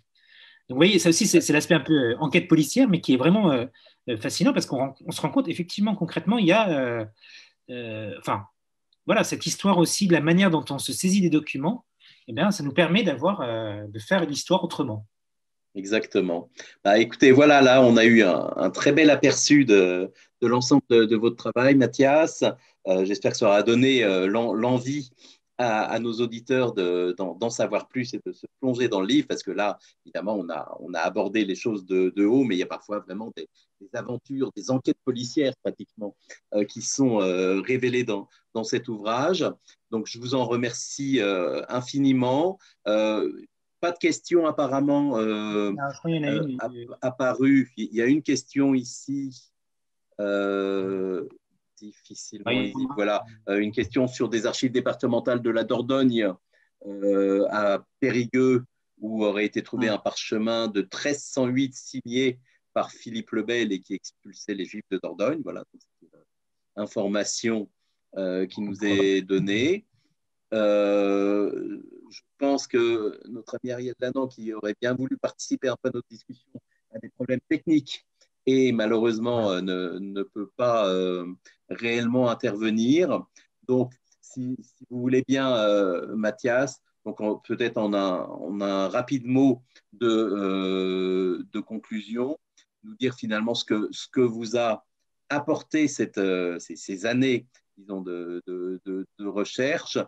Donc, vous voyez, ça aussi, c'est l'aspect un peu enquête policière, mais qui est vraiment fascinant parce qu'on se rend compte, effectivement, concrètement, il y a enfin, voilà, cette histoire aussi de la manière dont on se saisit des documents, eh bien, ça nous permet de faire l'histoire autrement. Exactement. Bah, écoutez, voilà, là, on a eu un très bel aperçu de l'ensemble de votre travail, Mathias. J'espère que ça aura donné l'envie à nos auditeurs d'en savoir plus et de se plonger dans le livre, parce que là, évidemment, on a abordé les choses de haut, mais il y a parfois vraiment des aventures, des enquêtes policières pratiquement, qui sont révélées dans cet ouvrage. Donc, je vous en remercie infiniment. Pas de questions apparemment Alors, je crois qu'il y en a une. apparues. Il y a une question ici, difficilement lisible. Voilà, une question sur des archives départementales de la Dordogne à Périgueux, où aurait été trouvé un parchemin de 1308 signé par Philippe le Bel et qui expulsait les Juifs de Dordogne. Voilà, c'est une information qui nous est donnée. Je pense que notre ami Ariel Danan, qui aurait bien voulu participer un peu à notre discussion, a des problèmes techniques et malheureusement ne peut pas réellement intervenir. Donc, si vous voulez bien, Mathias, donc peut-être en un rapide mot de conclusion, nous dire finalement ce que vous a apporté ces années, disons, de recherche.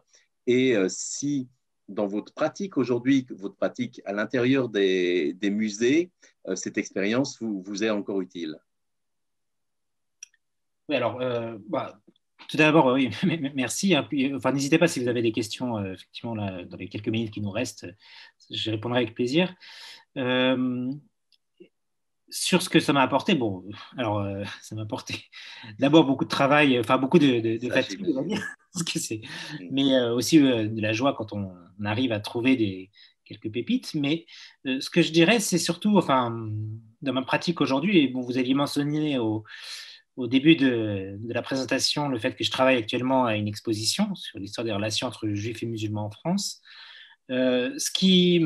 Et si dans votre pratique aujourd'hui, votre pratique à l'intérieur des musées, cette expérience vous est encore utile. Oui, alors, tout d'abord, oui, merci. Hein, puis, enfin, n'hésitez pas si vous avez des questions, effectivement, là, dans les quelques minutes qui nous restent, je répondrai avec plaisir. Sur ce que ça m'a apporté, bon, alors ça m'a apporté d'abord beaucoup de travail, enfin beaucoup de fatigue, on va dire, mais aussi de la joie quand on arrive à trouver quelques pépites. Mais ce que je dirais, c'est surtout, enfin, dans ma pratique aujourd'hui, et bon, vous aviez mentionné au début de la présentation le fait que je travaille actuellement à une exposition sur l'histoire des relations entre juifs et musulmans en France. Ce qui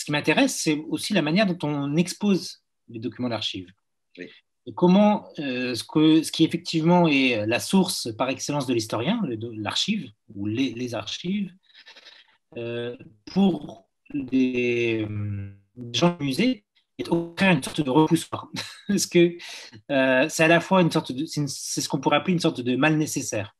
m'intéresse, c'est aussi la manière dont on expose les documents d'archives. Oui. Et comment ce qui effectivement est la source par excellence de l'historien, l'archive, ou les archives, pour des gens du musée, est au contraire une sorte de repoussoir. Parce que c'est à la fois c'est ce qu'on pourrait appeler une sorte de mal nécessaire.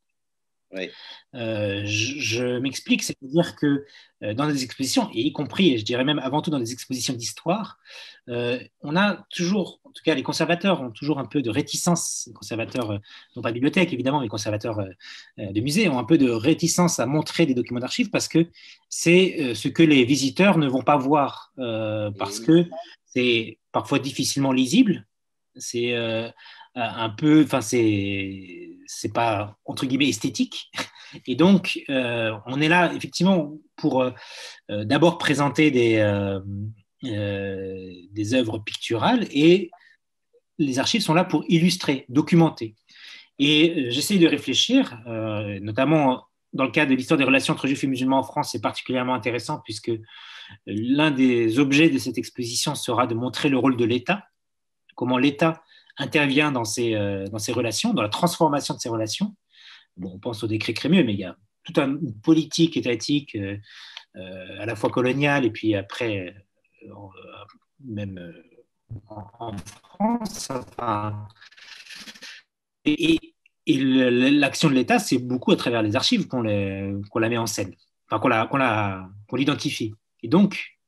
Oui. Je m'explique, c'est-à-dire que dans des expositions, et y compris, et je dirais même avant tout dans des expositions d'histoire, on a toujours, en tout cas les conservateurs ont toujours un peu de réticence, les conservateurs, non pas de bibliothèque évidemment, mais les conservateurs de musées ont un peu de réticence à montrer des documents d'archives parce que c'est ce que les visiteurs ne vont pas voir, parce que c'est parfois difficilement lisible, c'est un peu, enfin c'est pas entre guillemets esthétique, et donc on est là effectivement pour d'abord présenter des œuvres picturales, et les archives sont là pour illustrer, documenter. Et j'essaye de réfléchir, notamment dans le cadre de l'histoire des relations entre juifs et musulmans en France, c'est particulièrement intéressant puisque l'un des objets de cette exposition sera de montrer le rôle de l'État, comment l'État intervient dans ces relations, dans la transformation de ces relations. Bon, on pense au décret Crémieux, mais il y a toute une politique étatique à la fois coloniale et puis après même en France. Enfin, et, l'action de l'État, c'est beaucoup à travers les archives qu'on la met en scène, enfin, qu'on l'identifie. Et donc,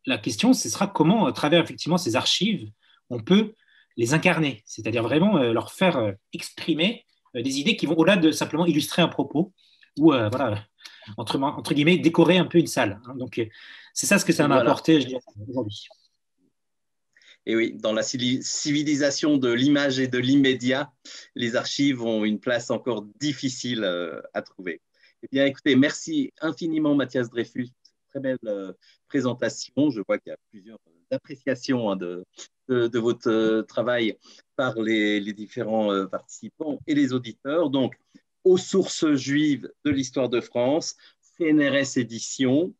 la question, ce sera comment, à travers effectivement ces archives, on peut les incarner, c'est-à-dire vraiment leur faire exprimer des idées qui vont au-delà de simplement illustrer un propos ou voilà, entre guillemets, décorer un peu une salle. Hein. Donc, c'est ça ce que ça m'a Voilà. apporté, je dirais, aujourd'hui. Et oui, dans la civilisation de l'image et de l'immédiat, les archives ont une place encore difficile à trouver. Eh bien, écoutez, merci infiniment Mathias Dreyfus. Très belle présentation. Je vois qu'il y a plusieurs appréciations hein, de votre travail par les différents participants et les auditeurs. Donc, aux sources juives de l'histoire de France, CNRS Éditions,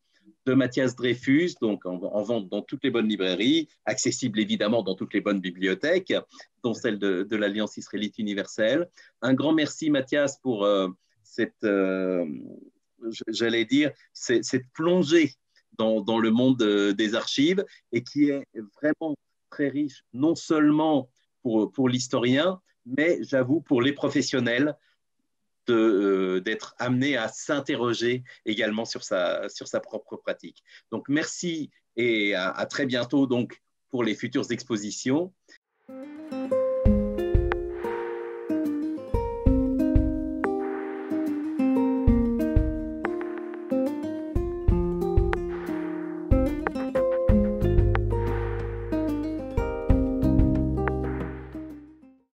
de Mathias Dreyfus, donc en vente dans toutes les bonnes librairies, accessible évidemment dans toutes les bonnes bibliothèques, dont celle de l'Alliance israélite universelle. Un grand merci Mathias pour cette, j'allais dire, cette plongée dans le monde des archives et qui est vraiment très riche, non seulement pour l'historien, mais j'avoue pour les professionnels d'être amené à s'interroger également sur sa propre pratique. Donc, merci et à très bientôt donc, pour les futures expositions.